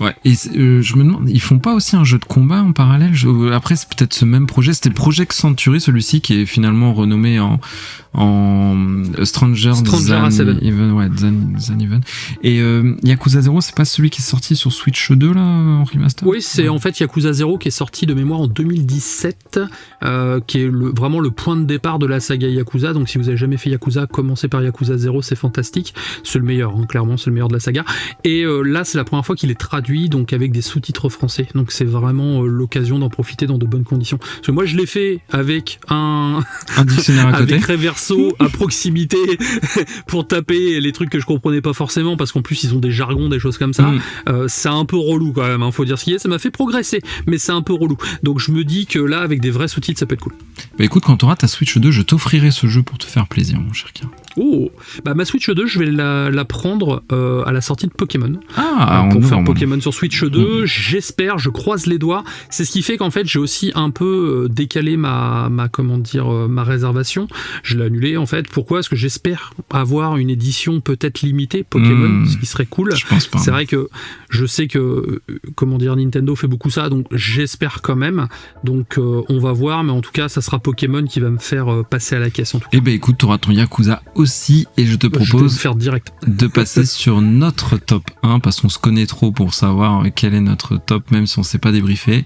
S1: Ouais, et je me demande, ils font pas aussi un jeu de combat en parallèle? Après, c'est peut-être ce même projet, c'était Project Century, celui-ci qui est finalement renommé en Stranger
S2: A7.
S1: Even. Et Yakuza 0, c'est pas celui qui est sorti sur Switch 2 là, en remaster?
S2: Oui, c'est en fait Yakuza 0 qui est sorti de mémoire en 2017, qui est vraiment le point de départ de la saga Yakuza. Donc si vous avez jamais fait Yakuza, commencez par Yakuza 0, c'est fantastique. C'est le meilleur, hein, clairement, c'est le meilleur de la saga. Et là, c'est la première fois qu'il est traduit, donc avec des sous-titres français. Donc c'est vraiment l'occasion d'en profiter dans de bonnes conditions. Parce que moi, je l'ai fait avec un
S1: dictionnaire à côté,
S2: avec Reverso à proximité pour taper les trucs que je comprenais pas forcément, parce qu'en plus ils ont des jargons, des choses comme ça. C'est un peu relou quand même, hein, faut dire ce qu'il y a. Ça m'a fait progresser, mais c'est un peu relou. Donc je me dis que là, avec des vrais sous-titres, ça peut être cool.
S1: Bah écoute, quand t'auras ta Switch 2, je t'offrirai ce jeu pour te faire plaisir, mon cher Kien.
S2: Oh, ma Switch 2, je vais la prendre à la sortie de Pokémon.
S1: Pour
S2: faire Pokémon sur Switch 2, j'espère, je croise les doigts. C'est ce qui fait qu'en fait, j'ai aussi un peu décalé ma réservation. Je l'ai annulée en fait. Pourquoi? Parce que j'espère avoir une édition peut-être limitée Pokémon, ce qui serait cool.
S1: Je pense pas.
S2: C'est vrai que je sais que Nintendo fait beaucoup ça, donc j'espère quand même. Donc on va voir, mais en tout cas, ça sera Pokémon qui va me faire passer à la caisse en tout cas.
S1: Eh ben écoute, t'auras ton Yakuza aussi, et je te propose
S2: faire direct
S1: de passer sur notre top 1, parce qu'on se connaît trop pour savoir quel est notre top, même si on s'est pas débriefé.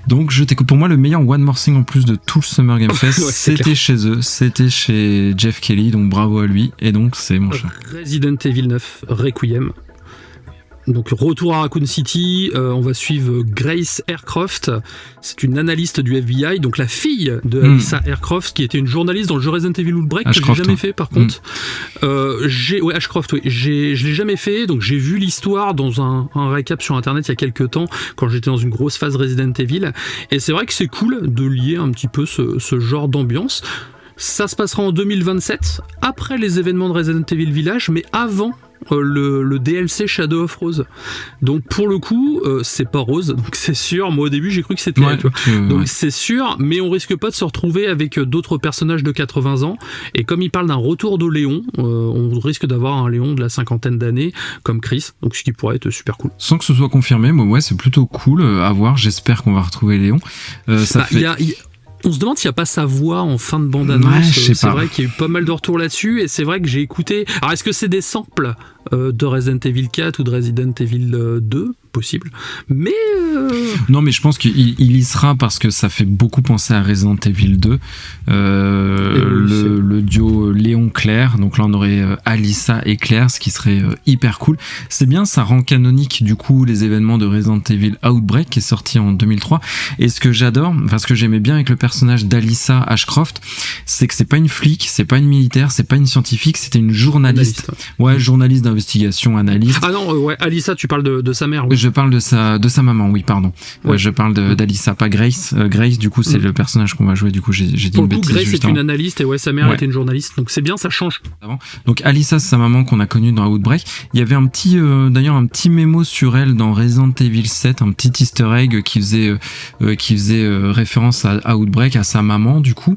S1: Donc je t'écoute. Pour moi, le meilleur One More Thing en plus de tout le Summer Game Fest, c'était chez eux, c'était chez Jeff Kelly, donc bravo à lui, et donc c'est mon cher
S2: Resident Evil 9 Requiem. Donc retour à Raccoon City, on va suivre Grace Aircroft, c'est une analyste du FBI, donc la fille de Alyssa Aircroft, qui était une journaliste dans le jeu Resident Evil Outbreak, que j'ai jamais fait par contre. Ashcroft, oui, je l'ai jamais fait, donc j'ai vu l'histoire dans un récap sur internet il y a quelques temps, quand j'étais dans une grosse phase Resident Evil, et c'est vrai que c'est cool de lier un petit peu ce genre d'ambiance. Ça se passera en 2027, après les événements de Resident Evil Village, mais avant le DLC Shadow of Rose. Donc pour le coup, c'est pas Rose, donc c'est sûr. Moi au début j'ai cru que c'était elle, tu vois. Donc c'est sûr, mais on risque pas de se retrouver avec d'autres personnages de 80 ans. Et comme il parle d'un retour de Léon, on risque d'avoir un Léon de la cinquantaine d'années comme Chris, donc ce qui pourrait être super cool.
S1: Sans que ce soit confirmé, mais ouais, c'est plutôt cool à voir. J'espère qu'on va retrouver Léon.
S2: On se demande s'il n'y a pas sa voix en fin de bande-annonce. C'est vrai qu'il y a eu pas mal de retours là-dessus, et c'est vrai que j'ai écouté. Alors, est-ce que c'est des samples de Resident Evil 4 ou de Resident Evil 2 ? Possible. Mais.
S1: Non, mais je pense qu'il y sera parce que ça fait beaucoup penser à Resident Evil 2. Le duo Léon-Claire. Donc là, on aurait Alyssa et Claire, ce qui serait hyper cool. C'est bien, ça rend canonique du coup les événements de Resident Evil Outbreak qui est sorti en 2003. Et ce que j'adore, enfin ce que j'aimais bien avec le personnage d'Alyssa Ashcroft, c'est que c'est pas une flic, c'est pas une militaire, c'est pas une scientifique, c'était une journaliste. Ouais, journaliste d'investigation, analyste.
S2: Ah non, ouais, Alyssa, tu parles de sa mère. Oui.
S1: Je parle de sa maman, oui, pardon. Ouais. Je parle d'Alyssa, pas Grace. Grace, du coup, c'est le personnage qu'on va jouer. Du coup, j'ai dit une bêtise.
S2: Grace est une analyste et sa mère était une journaliste. Donc c'est bien, ça change.
S1: Donc Alyssa, c'est sa maman qu'on a connue dans Outbreak. Il y avait d'ailleurs un petit mémo sur elle dans Resident Evil 7, un petit Easter egg qui faisait référence à Outbreak, à sa maman, du coup.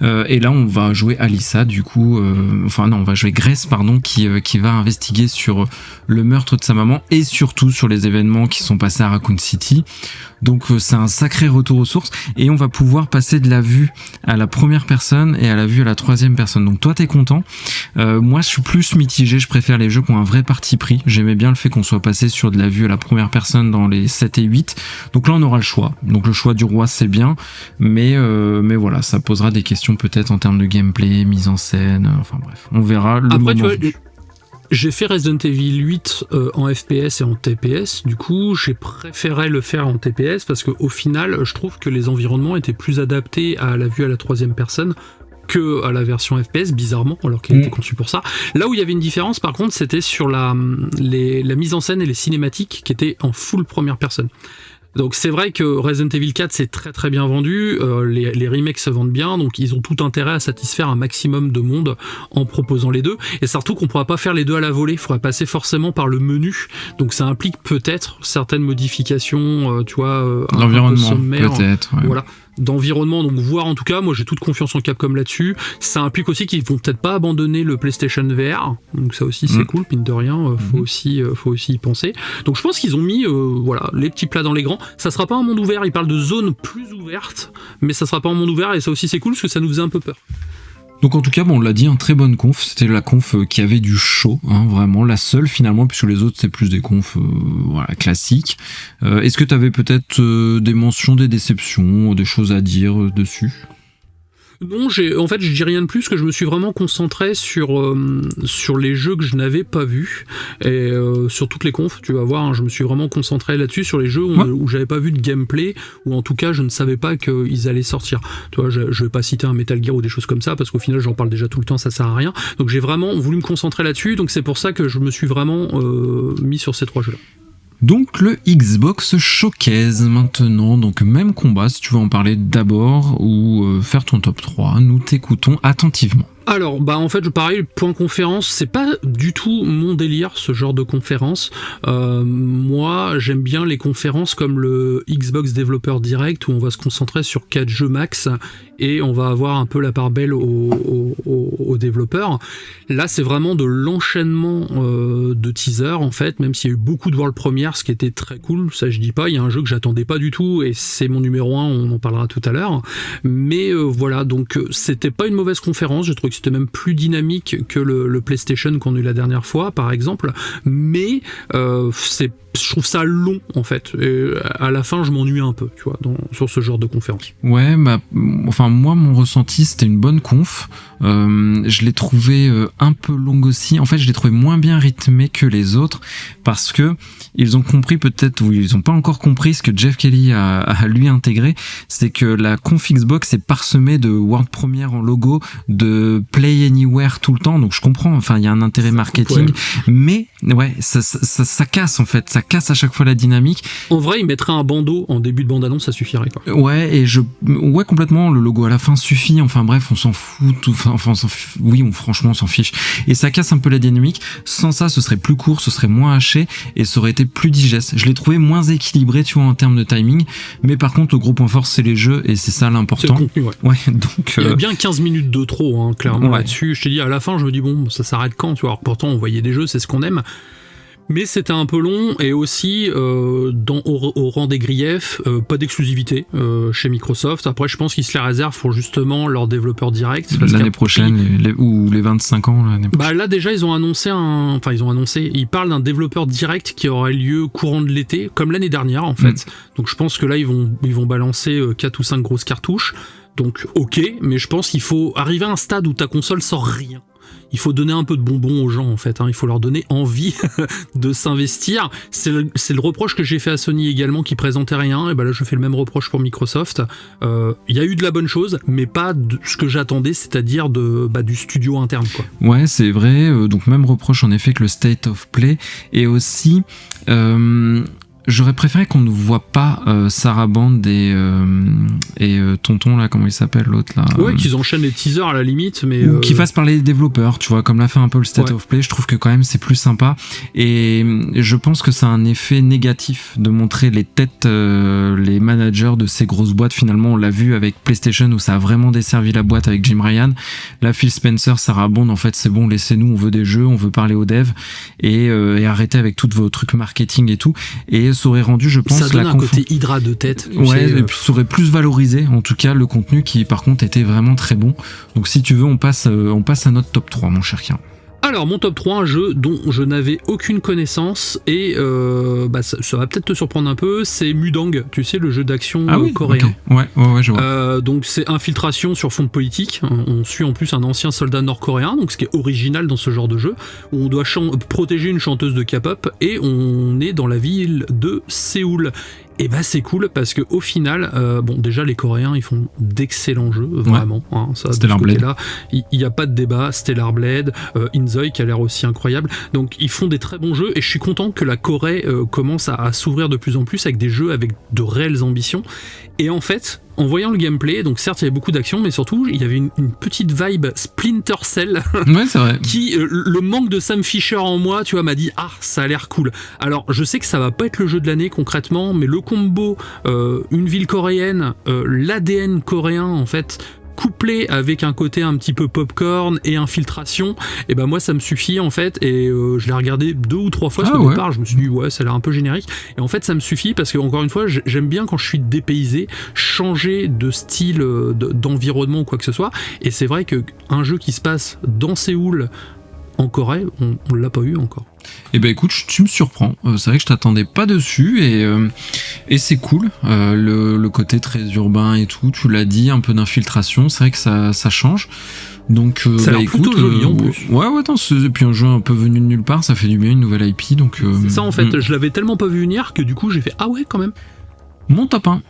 S1: Et là, on va jouer Alyssa, du coup. On va jouer Grace, pardon, qui va investiguer sur le meurtre de sa maman et surtout sur les événements qui sont passés à Raccoon City. Donc c'est un sacré retour aux sources et on va pouvoir passer de la vue à la première personne et à la vue à la troisième personne. Donc toi t'es content, moi je suis plus mitigé, je préfère les jeux qui ont un vrai parti pris. J'aimais bien le fait qu'on soit passé sur de la vue à la première personne dans les 7 et 8. Donc là on aura le choix. Donc le choix du roi c'est bien, mais voilà, ça posera des questions peut-être en termes de gameplay, mise en scène, enfin bref, on verra le moment venu.
S2: J'ai fait Resident Evil 8 en FPS et en TPS, du coup j'ai préféré le faire en TPS parce qu'au final je trouve que les environnements étaient plus adaptés à la vue à la troisième personne que à la version FPS, bizarrement, alors qu'elle était conçue pour ça. Là où il y avait une différence par contre, c'était sur la mise en scène et les cinématiques qui étaient en full première personne. Donc c'est vrai que Resident Evil 4 c'est très très bien vendu, les remakes se vendent bien, donc ils ont tout intérêt à satisfaire un maximum de monde en proposant les deux, et surtout qu'on ne pourra pas faire les deux à la volée, il faudra passer forcément par le menu, donc ça implique peut-être certaines modifications,
S1: l'environnement,
S2: un peu sommaire,
S1: peut-être, ouais.
S2: Voilà, d'environnement, donc voir en tout cas, moi j'ai toute confiance en Capcom là-dessus. Ça implique aussi qu'ils vont peut-être pas abandonner le PlayStation VR, donc ça aussi c'est cool, mine de rien, faut aussi y penser. Donc je pense qu'ils ont mis les petits plats dans les grands. Ça sera pas un monde ouvert, ils parlent de zones plus ouvertes, mais ça sera pas un monde ouvert, et ça aussi c'est cool parce que ça nous faisait un peu peur.
S1: Donc en tout cas, on l'a dit, très bonne conf. C'était la conf qui avait du show, vraiment la seule finalement, puisque les autres c'est plus des confs classiques. Est-ce que tu avais peut-être des mentions, des déceptions, des choses à dire dessus ?
S2: Non, je dis rien de plus, que je me suis vraiment concentré sur les jeux que je n'avais pas vus, et sur toutes les confs, tu vas voir, je me suis vraiment concentré là-dessus, sur les jeux où j'avais pas vu de gameplay, ou en tout cas je ne savais pas qu'ils allaient sortir. Tu vois, je vais pas citer un Metal Gear ou des choses comme ça, parce qu'au final j'en parle déjà tout le temps, ça sert à rien. Donc j'ai vraiment voulu me concentrer là-dessus, donc c'est pour ça que je me suis vraiment mis sur ces 3 jeux-là.
S1: Donc le Xbox Showcase maintenant, donc même combat, si tu veux en parler d'abord ou faire ton top 3, nous t'écoutons attentivement.
S2: Alors, en fait, pareil, point conférence, c'est pas du tout mon délire, ce genre de conférence. Moi, j'aime bien les conférences comme le Xbox Developer Direct, où on va se concentrer sur 4 jeux max, et on va avoir un peu la part belle aux développeurs. Là, c'est vraiment de l'enchaînement de teasers, en fait, même s'il y a eu beaucoup de world premières, ce qui était très cool, ça je dis pas, il y a un jeu que j'attendais pas du tout, et c'est mon numéro 1, on en parlera tout à l'heure. Mais voilà, donc c'était pas une mauvaise conférence, je trouve que c'était même plus dynamique que le PlayStation qu'on a eu la dernière fois, par exemple, mais je trouve ça long, en fait, et à la fin je m'ennuie un peu, tu vois, sur ce genre de conférence.
S1: Ouais, moi mon ressenti c'était une bonne conf, je l'ai trouvé un peu longue aussi, en fait je l'ai trouvé moins bien rythmé que les autres, parce que ils ont compris peut-être, ou ils ont pas encore compris ce que Jeff Keighley a lui intégré, c'est que la conf Xbox est parsemée de world premiere en logo, de play anywhere tout le temps, donc je comprends, enfin il y a un intérêt marketing, mais ouais, ça casse en fait, ça casse à chaque fois la dynamique.
S2: En vrai, il mettrait un bandeau en début de bande-annonce, ça suffirait quoi.
S1: Ouais, ouais complètement, le logo à la fin suffit, enfin bref, on s'en fout, franchement on s'en fiche, et ça casse un peu la dynamique. Sans ça, ce serait plus court, ce serait moins haché, et ça aurait été plus digeste. Je l'ai trouvé moins équilibré, tu vois, en termes de timing, mais par contre le gros point fort c'est les jeux, et c'est ça l'important.
S2: C'est le contenu,
S1: ouais. Donc
S2: il y a bien 15 minutes de trop, hein, clairement,
S1: ouais.
S2: là-dessus. Je te dis, à la fin, je me dis, bon, ça s'arrête quand, tu vois. Alors, pourtant, on voyait des jeux, c'est ce qu'on aime. Mais c'était un peu long, et aussi, au rang des griefs, pas d'exclusivité chez Microsoft. Après, je pense qu'ils se les réservent pour justement leurs développeurs directs.
S1: L'année prochaine, ou les 25 ans, l'année prochaine.
S2: Bah là, déjà, ils parlent d'un développeur direct qui aurait lieu courant de l'été, comme l'année dernière, en fait. Donc, je pense que là, ils vont balancer 4 ou 5 grosses cartouches. Donc, ok, mais je pense qu'il faut arriver à un stade où ta console sort rien. Il faut donner un peu de bonbons aux gens en fait, hein. Il faut leur donner envie de s'investir. C'est le reproche que j'ai fait à Sony également qui présentait rien, et ben là je fais le même reproche pour Microsoft. Il y a eu de la bonne chose, mais pas de ce que j'attendais, c'est-à-dire du studio interne quoi.
S1: Ouais c'est vrai, donc même reproche en effet que le State of Play, et aussi j'aurais préféré qu'on ne voit pas Sarah Band et Tonton là, comment il s'appelle l'autre là.
S2: Ouais, qu'ils enchaînent les teasers à la limite, mais
S1: ou qu'ils fassent parler les développeurs, tu vois, comme l'a fait un peu le State of Play. Je trouve que quand même c'est plus sympa, et je pense que ça a un effet négatif de montrer les têtes, les managers de ces grosses boîtes. Finalement, on l'a vu avec PlayStation où ça a vraiment desservi la boîte avec Jim Ryan. Là, Phil Spencer, Sarah Bond, en fait, c'est bon, laissez-nous, on veut des jeux, on veut parler aux devs, et arrêtez avec tous vos trucs marketing et tout. Et ça aurait rendu, je pense,
S2: ça donne un côté Hydra de tête.
S1: Ouais, et puis ça aurait plus valorisé, en tout cas, le contenu qui, par contre, était vraiment très bon. Donc, si tu veux, on passe à notre top 3, mon cher Kian.
S2: Alors, mon top 3, un jeu dont je n'avais aucune connaissance, et ça va peut-être te surprendre un peu, c'est Mudang, tu sais, le jeu d'action coréen.
S1: Okay. Ouais, je vois.
S2: Donc, c'est infiltration sur fond de politique. On suit en plus un ancien soldat nord-coréen, donc ce qui est original dans ce genre de jeu, où on doit protéger une chanteuse de K-pop, et on est dans la ville de Séoul. Et bah c'est cool parce que au final, déjà les Coréens ils font d'excellents jeux, vraiment. Ouais. Hein, ça,
S1: Stellar Blade. Là,
S2: il y a pas de débat. Stellar Blade, Inzoi qui a l'air aussi incroyable. Donc ils font des très bons jeux, et je suis content que la Corée commence à s'ouvrir de plus en plus avec des jeux avec de réelles ambitions. Et en fait, en voyant le gameplay, donc certes il y avait beaucoup d'action, mais surtout il y avait une petite vibe Splinter Cell.
S1: Ouais, c'est vrai.
S2: Qui, le manque de Sam Fisher en moi, tu vois, m'a dit ça a l'air cool. Alors je sais que ça va pas être le jeu de l'année concrètement, mais le combo, une ville coréenne, l'ADN coréen en fait, couplé avec un côté un petit peu popcorn et infiltration, et ben moi ça me suffit en fait, et je l'ai regardé 2 ou 3 fois au départ, je me suis dit ça a l'air un peu générique, et en fait ça me suffit parce que encore une fois j'aime bien quand je suis dépaysé, changer de style, d'environnement ou quoi que ce soit, et c'est vrai qu'un jeu qui se passe dans Séoul en Corée, on l'a pas eu encore.
S1: Eh ben écoute, tu me surprends. C'est vrai que je t'attendais pas dessus, et c'est cool. Le côté très urbain et tout, tu l'as dit, un peu d'infiltration, c'est vrai que ça change. Donc
S2: ça a l'air plutôt joli en plus.
S1: Ouais, attends, et puis un jeu un peu venu de nulle part, ça fait du bien, une nouvelle IP. Donc
S2: c'est ça en fait, je l'avais tellement pas vu venir que du coup j'ai fait quand même.
S1: Mon top 1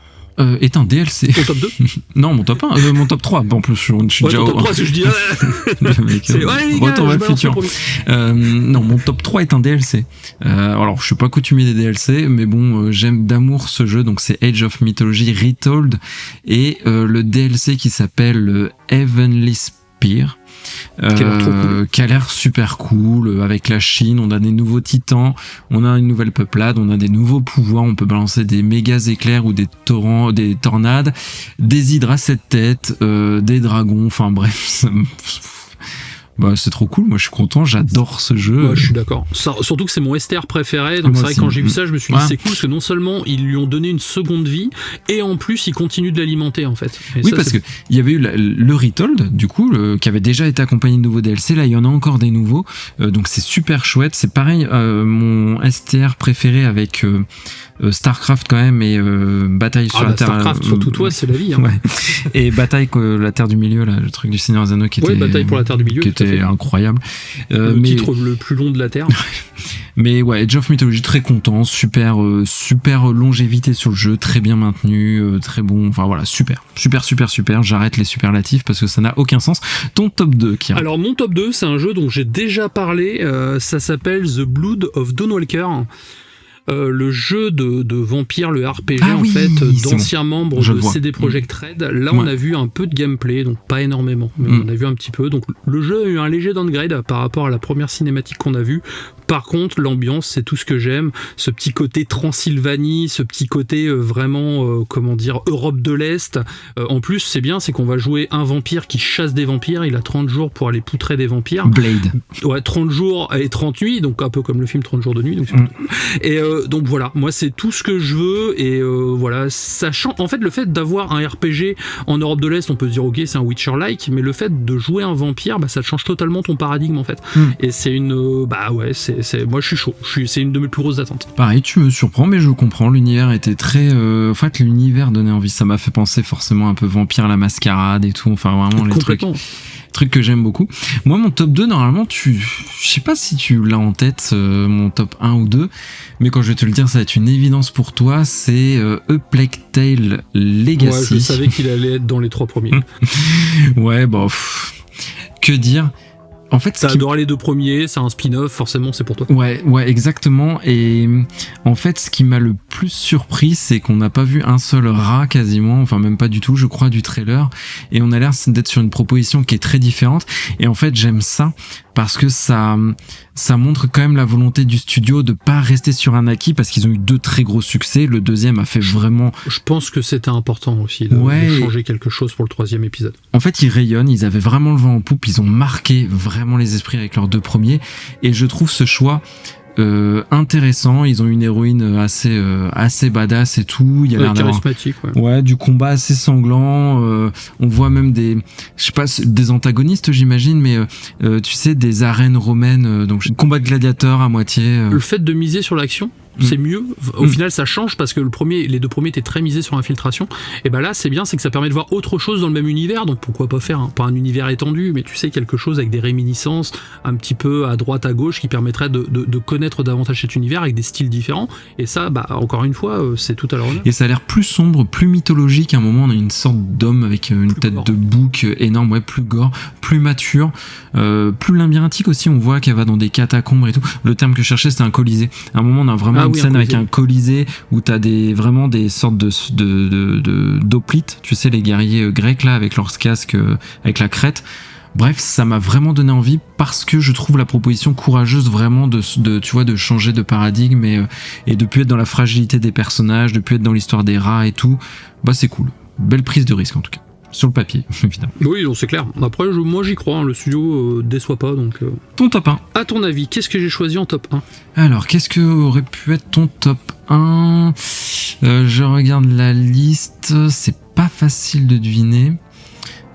S1: est un DLC.
S2: Ton top 2
S1: Non, mon top 1, mon top 3. En plus, je suis déjà
S2: ton top 3, c'est je dis.
S1: Retour vers le futur. Non, mon top 3 est un DLC. Alors, je suis pas coutumier des DLC, mais bon, j'aime d'amour ce jeu. Donc, c'est Age of Mythology Retold, et le DLC qui s'appelle Heavenly Spear. Qui a l'air super cool. Avec la Chine, on a des nouveaux titans, on a une nouvelle peuplade, on a des nouveaux pouvoirs, on peut balancer des méga éclairs ou des tornades, des hydres à 7 têtes, des dragons, enfin bref, c'est trop cool, moi je suis content, j'adore ce jeu.
S2: Ouais, je suis d'accord. Surtout que c'est mon STR préféré, donc c'est vrai que quand j'ai vu ça, je me suis dit c'est cool, parce que non seulement ils lui ont donné une seconde vie, et en plus ils continuent de l'alimenter en fait. Et
S1: oui, parce que il y avait eu le Retold, du coup, qui avait déjà été accompagné de nouveaux DLC, là il y en a encore des nouveaux, donc c'est super chouette. C'est pareil, mon STR préféré avec Starcraft quand même, et Bataille sur la Terre.
S2: Starcraft, surtout toi, c'est la vie. Hein.
S1: Ouais. Et Bataille la Terre du Milieu, là, le truc du Seigneur des Anneaux qui était.
S2: Bataille pour la Terre du Milieu.
S1: Qui était incroyable.
S2: Le titre le plus long de la Terre.
S1: Mais ouais, Age of Mythology, très content, super longévité sur le jeu, très bien maintenu, très bon, enfin voilà, super, j'arrête les superlatifs parce que ça n'a aucun sens. Ton top 2, Kira?
S2: Alors mon top 2, c'est un jeu dont j'ai déjà parlé, ça s'appelle The Blood of Dawnwalker. Le jeu de vampire, le RPG d'anciens membres de CD Projekt Red. Là, on a vu un peu de gameplay, donc pas énormément, mais on a vu un petit peu. Donc le jeu a eu un léger downgrade par rapport à la première cinématique qu'on a vue. Par contre, l'ambiance, c'est tout ce que j'aime. Ce petit côté Transylvanie, ce petit côté vraiment, Europe de l'Est. En plus, c'est bien, c'est qu'on va jouer un vampire qui chasse des vampires. Il a 30 jours pour aller poutrer des vampires.
S1: Blade.
S2: Ouais, 30 jours et 30 nuits, donc un peu comme le film 30 jours de nuit. Donc et donc voilà, moi c'est tout ce que je veux. Et voilà, sachant, en fait, le fait d'avoir un RPG en Europe de l'Est, on peut se dire ok, c'est un Witcher-like, mais le fait de jouer un vampire, ça change totalement ton paradigme en fait. Et c'est une, moi je suis chaud, c'est une de mes plus grosses attentes.
S1: Pareil, tu me surprends, mais je comprends, l'univers était très... en fait, l'univers donnait envie, ça m'a fait penser forcément un peu Vampire la Mascarade et tout, enfin vraiment les trucs que j'aime beaucoup. Moi, mon top 2, normalement, je sais pas si tu l'as en tête, mon top 1 ou 2, mais quand je vais te le dire, ça va être une évidence pour toi, c'est A Plague Tale Legacy.
S2: Ouais, je savais qu'il allait être dans les 3 premiers.
S1: Ouais, que dire? En fait,
S2: t'as adoré les 2 premiers, c'est un spin-off, forcément c'est pour toi.
S1: Ouais, exactement. Et en fait, ce qui m'a le plus surpris, c'est qu'on n'a pas vu un seul rat quasiment, enfin même pas du tout, je crois, du trailer. Et on a l'air d'être sur une proposition qui est très différente. Et en fait, j'aime ça parce que ça montre quand même la volonté du studio de pas rester sur un acquis, parce qu'ils ont eu 2 très gros succès. Le deuxième a fait vraiment...
S2: Je pense que c'était important aussi de changer quelque chose pour le 3e épisode.
S1: En fait, ils rayonnent, ils avaient vraiment le vent en poupe, ils ont marqué vraiment les esprits avec leurs 2 premiers, et je trouve ce choix intéressant. Ils ont une héroïne assez badass et tout, il y a l'air
S2: charismatique,
S1: du combat assez sanglant, on voit même des antagonistes, j'imagine, mais tu sais, des arènes romaines, donc combat de gladiateurs à moitié.
S2: Le fait de miser sur l'action, c'est mieux. Au final, ça change parce que les 2 premiers étaient très misés sur l'infiltration. Et là, c'est bien, c'est que ça permet de voir autre chose dans le même univers. Donc pourquoi pas faire, pas un univers étendu, mais tu sais, quelque chose avec des réminiscences un petit peu à droite, à gauche, qui permettrait de connaître davantage cet univers avec des styles différents. Et ça, encore une fois, c'est tout à leur honneur.
S1: Et ça a l'air plus sombre, plus mythologique. À un moment, on a une sorte d'homme avec une tête de bouc énorme, plus gore, plus mature, plus labyrinthique aussi. On voit qu'elle va dans des catacombes et tout. Le terme que je cherchais, c'était un colisée. À un moment, on a vraiment une scène avec un colisée où t'as vraiment des sortes d'hoplites, tu sais, les guerriers grecs là, avec leurs casques, avec la crête. Bref, ça m'a vraiment donné envie parce que je trouve la proposition courageuse vraiment de changer de paradigme et de plus être dans la fragilité des personnages, de plus être dans l'histoire des rats et tout. C'est cool. Belle prise de risque en tout cas. Sur le papier, évidemment.
S2: Oui, c'est clair. Après, moi j'y crois, le studio déçoit pas, donc...
S1: Ton top 1.
S2: À ton avis, qu'est-ce que j'ai choisi en top 1 ?
S1: Alors, qu'est-ce que aurait pu être ton top 1 ? Je regarde la liste, c'est pas facile de deviner.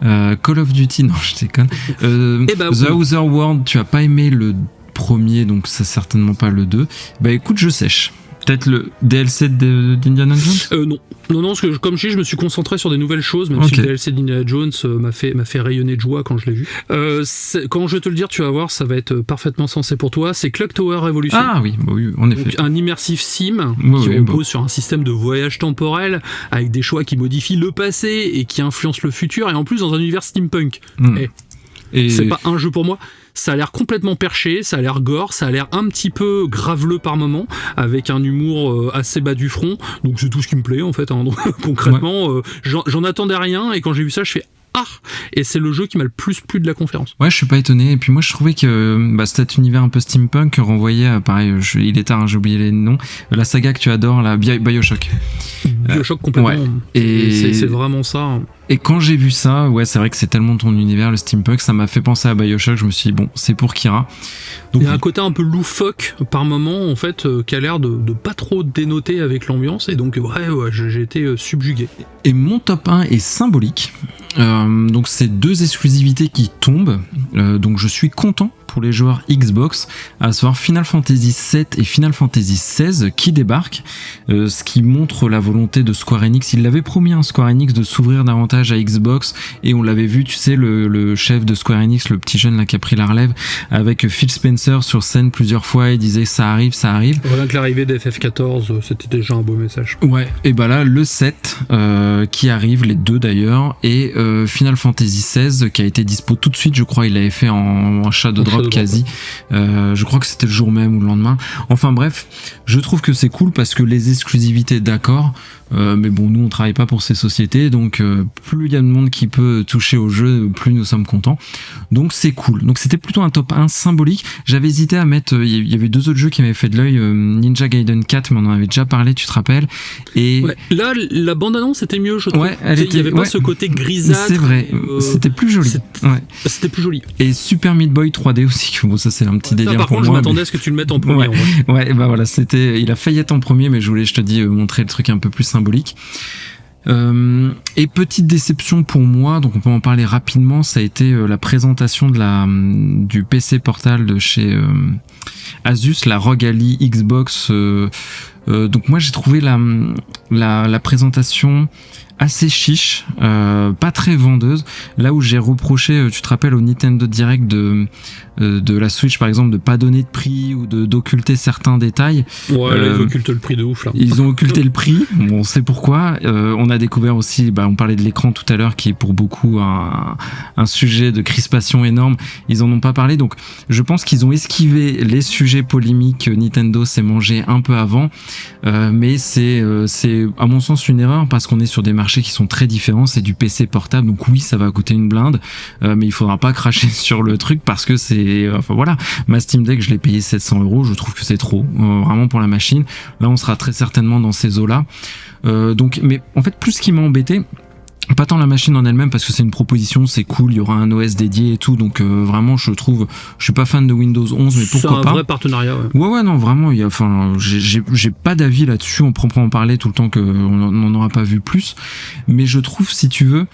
S1: Call of Duty, non, je déconne. The Other World, tu as pas aimé le premier, donc c'est certainement pas le 2. Écoute, je sèche. Peut-être le DLC d'Indiana Jones ?
S2: Non, parce que comme je dis, je me suis concentré sur des nouvelles choses, même si le DLC d'Indiana Jones m'a fait rayonner de joie quand je l'ai vu. Quand je vais te le dire, tu vas voir, ça va être parfaitement sensé pour toi. C'est Clock Tower Revolution.
S1: Ah oui, en effet.
S2: Donc, un immersive sim qui repose sur un système de voyage temporel avec des choix qui modifient le passé et qui influencent le futur, et en plus dans un univers steampunk. Et c'est pas un jeu pour moi. Ça a l'air complètement perché, ça a l'air gore, ça a l'air un petit peu graveleux par moment, avec un humour assez bas du front. Donc c'est tout ce qui me plaît en fait. Donc, concrètement, j'en attendais rien, et quand j'ai vu ça, je fais et c'est le jeu qui m'a le plus plu de la conférence.
S1: Ouais, je suis pas étonné. Et puis moi, je trouvais que cet univers un peu steampunk renvoyait, pareil, il est tard, j'ai oublié les noms, la saga que tu adores, la Bioshock.
S2: Bioshock complètement.
S1: Ouais.
S2: Et c'est vraiment ça.
S1: Et quand j'ai vu ça, c'est vrai que c'est tellement ton univers, le steampunk, ça m'a fait penser à Bioshock. Je me suis dit, c'est pour Kira. Donc,
S2: il y a un côté un peu loufoque par moment, en fait, qui a l'air de pas trop dénoter avec l'ambiance, et donc j'ai été subjugué. Et
S1: mon top 1 est symbolique. Donc c'est 2 exclusivités qui tombent. Donc je suis content pour les joueurs Xbox, à savoir Final Fantasy VII et Final Fantasy XVI qui débarquent, ce qui montre la volonté de Square Enix. Il l'avait promis, Square Enix, de s'ouvrir davantage à Xbox, et on l'avait vu, tu sais, le chef de Square Enix, le petit jeune là qui a pris la relève, avec Phil Spencer sur scène plusieurs fois, il disait ça arrive.
S2: Rien que l'arrivée d'FF14, c'était déjà un beau message.
S1: Ouais, et bah là, le 7 qui arrive, les deux d'ailleurs, et Final Fantasy XVI qui a été dispo tout de suite, je crois, il l'avait fait en Shadow Drop quasi. Je crois que c'était le jour même ou le lendemain. Enfin bref, je trouve que c'est cool parce que les exclusivités, d'accord, mais bon, nous on travaille pas pour ces sociétés, donc plus il y a de monde qui peut toucher au jeu, plus nous sommes contents. Donc c'est cool. Donc c'était plutôt un top 1 symbolique. J'avais hésité à mettre, il y avait deux autres jeux qui m'avaient fait de l'œil, Ninja Gaiden 4, mais on en avait déjà parlé, tu te rappelles. Et
S2: ouais, là, la bande-annonce était mieux, je trouve.
S1: Ouais,
S2: il y avait pas ce côté grisâtre.
S1: C'est vrai, c'était plus joli.
S2: C'était plus joli.
S1: Et Super Meat Boy 3D aussi. Bon, ça c'est un petit délire
S2: par
S1: pour
S2: contre,
S1: moi.
S2: Je m'attendais à ce que tu le mettes en premier.
S1: Ouais, bah voilà, il a failli être en premier, mais je voulais, je te dis, montrer le truc un peu plus symbolique. Et petite déception pour moi, donc on peut en parler rapidement, ça a été la présentation du PC Portal de chez Asus, la ROG Ally Xbox. Donc moi j'ai trouvé la présentation assez chiche, pas très vendeuse. Là où j'ai reproché, tu te rappelles, au Nintendo Direct de la Switch par exemple, de pas donner de prix ou d'occulter certains détails.
S2: Ouais, là, ils occultent le prix de ouf là.
S1: Ils ont occulté le prix, bon, on sait pourquoi. On a découvert aussi, on parlait de l'écran tout à l'heure, qui est pour beaucoup un sujet de crispation énorme. Ils en ont pas parlé, donc je pense qu'ils ont esquivé les sujets polémiques que Nintendo s'est mangé un peu avant, mais c'est à mon sens une erreur parce qu'on est sur des marchés qui sont très différents. C'est du PC portable, donc oui, ça va coûter une blinde, mais il faudra pas cracher sur le truc parce que enfin voilà, ma Steam Deck je l'ai payé 700€, je trouve que c'est trop, vraiment pour la machine. Là on sera très certainement dans ces eaux là, donc, mais en fait plus ce qui m'a embêté, pas tant la machine en elle-même parce que c'est une proposition, c'est cool, il y aura un OS dédié et tout, donc vraiment je suis pas fan de Windows 11, mais pourquoi pas.
S2: C'est un vrai partenariat.
S1: Ouais non, vraiment, j'ai pas d'avis là-dessus, on pourra en parler tout le temps qu'on n'en aura pas vu plus, mais je trouve, si tu veux,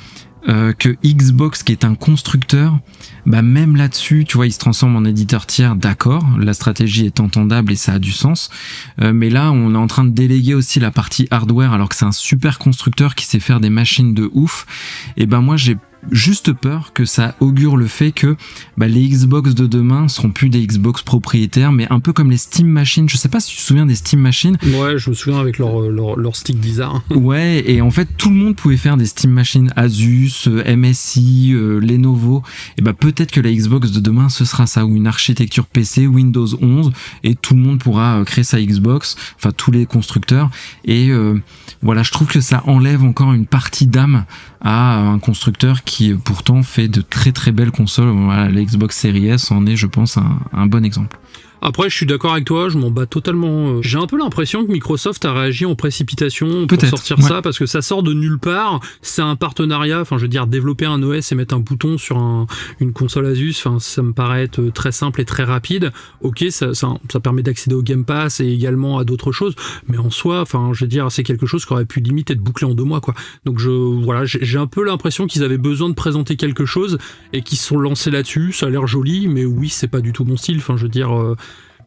S1: que Xbox, qui est un constructeur, même là-dessus, tu vois, il se transforme en éditeur tiers, d'accord, la stratégie est entendable et ça a du sens, mais là on est en train de déléguer aussi la partie hardware alors que c'est un super constructeur qui sait faire des machines de ouf. Et moi j'ai juste peur que ça augure le fait que les Xbox de demain seront plus des Xbox propriétaires, mais un peu comme les Steam Machines. Je sais pas si tu te souviens des Steam Machines.
S2: Ouais, je me souviens avec leur stick bizarre.
S1: Ouais, et en fait tout le monde pouvait faire des Steam Machines, Asus, MSI, Lenovo. Et peut-être que la Xbox de demain ce sera ça, ou une architecture PC Windows 11, et tout le monde pourra créer sa Xbox, enfin tous les constructeurs. Et voilà, je trouve que ça enlève encore une partie d'âme à un constructeur qui pourtant fait de très très belles consoles. Voilà, la Xbox Series S en est, je pense, un bon exemple.
S2: Après, je suis d'accord avec toi, je m'en bats totalement. J'ai un peu l'impression que Microsoft a réagi en précipitation pour sortir ça, parce que ça sort de nulle part. C'est un partenariat, enfin, je veux dire, développer un OS et mettre un bouton sur une console Asus, enfin, ça me paraît être très simple et très rapide. Ok, ça permet d'accéder au Game Pass et également à d'autres choses, mais en soi, enfin, je veux dire, c'est quelque chose qui aurait pu limite être bouclé en 2 mois, quoi. Donc j'ai un peu l'impression qu'ils avaient besoin de présenter quelque chose et qu'ils se sont lancés là-dessus. Ça a l'air joli, mais oui, c'est pas du tout mon style. Enfin, je veux dire.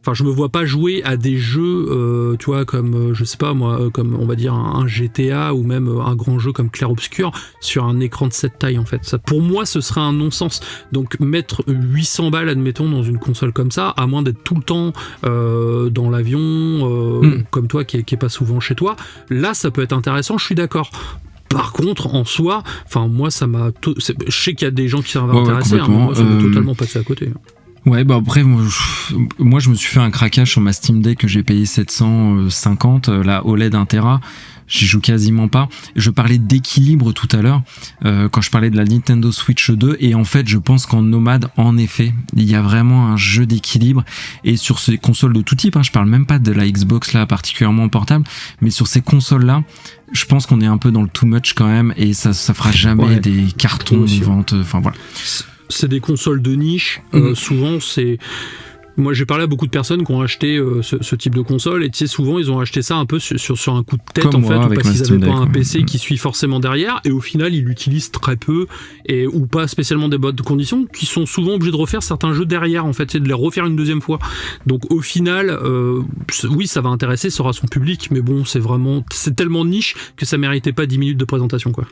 S2: Enfin, je me vois pas jouer à des jeux, tu vois, comme, je sais pas moi, comme on va dire un GTA ou même un grand jeu comme Clair Obscur sur un écran de cette taille, en fait. Ça, pour moi, ce serait un non-sens. Donc, mettre 800 balles, admettons, dans une console comme ça, à moins d'être tout le temps dans l'avion, comme toi, qui est pas souvent chez toi, là, ça peut être intéressant, je suis d'accord. Par contre, en soi, enfin, moi, ça m'a... Je sais qu'il y a des gens qui sont intéressés, mais moi, ça m'a totalement passé à côté.
S1: Ouais, après, moi je me suis fait un craquage sur ma Steam Deck que j'ai payé 750, la OLED 1 Tera. J'y joue quasiment pas. Je parlais d'équilibre tout à l'heure, quand je parlais de la Nintendo Switch 2, et en fait, je pense qu'en Nomad, en effet, il y a vraiment un jeu d'équilibre, et sur ces consoles de tout type, je parle même pas de la Xbox là, particulièrement portable, mais sur ces consoles-là, je pense qu'on est un peu dans le too much quand même, et ça fera jamais des cartons de vente, enfin voilà.
S2: C'est des consoles de niche, souvent c'est... Moi, j'ai parlé à beaucoup de personnes qui ont acheté ce type de console, et tu sais, souvent, ils ont acheté ça un peu sur un coup de tête,
S1: comme
S2: en fait,
S1: moi,
S2: ou parce qu'ils
S1: Steam
S2: n'avaient pas
S1: Deck,
S2: un PC qui suit forcément derrière, et au final, ils l'utilisent très peu, ou pas spécialement des bonnes conditions, qui sont souvent obligés de refaire certains jeux derrière, en fait, c'est de les refaire une deuxième fois. Donc, au final, oui, ça va intéresser, ça aura son public, mais bon, c'est tellement niche que ça méritait pas 10 minutes de présentation, quoi.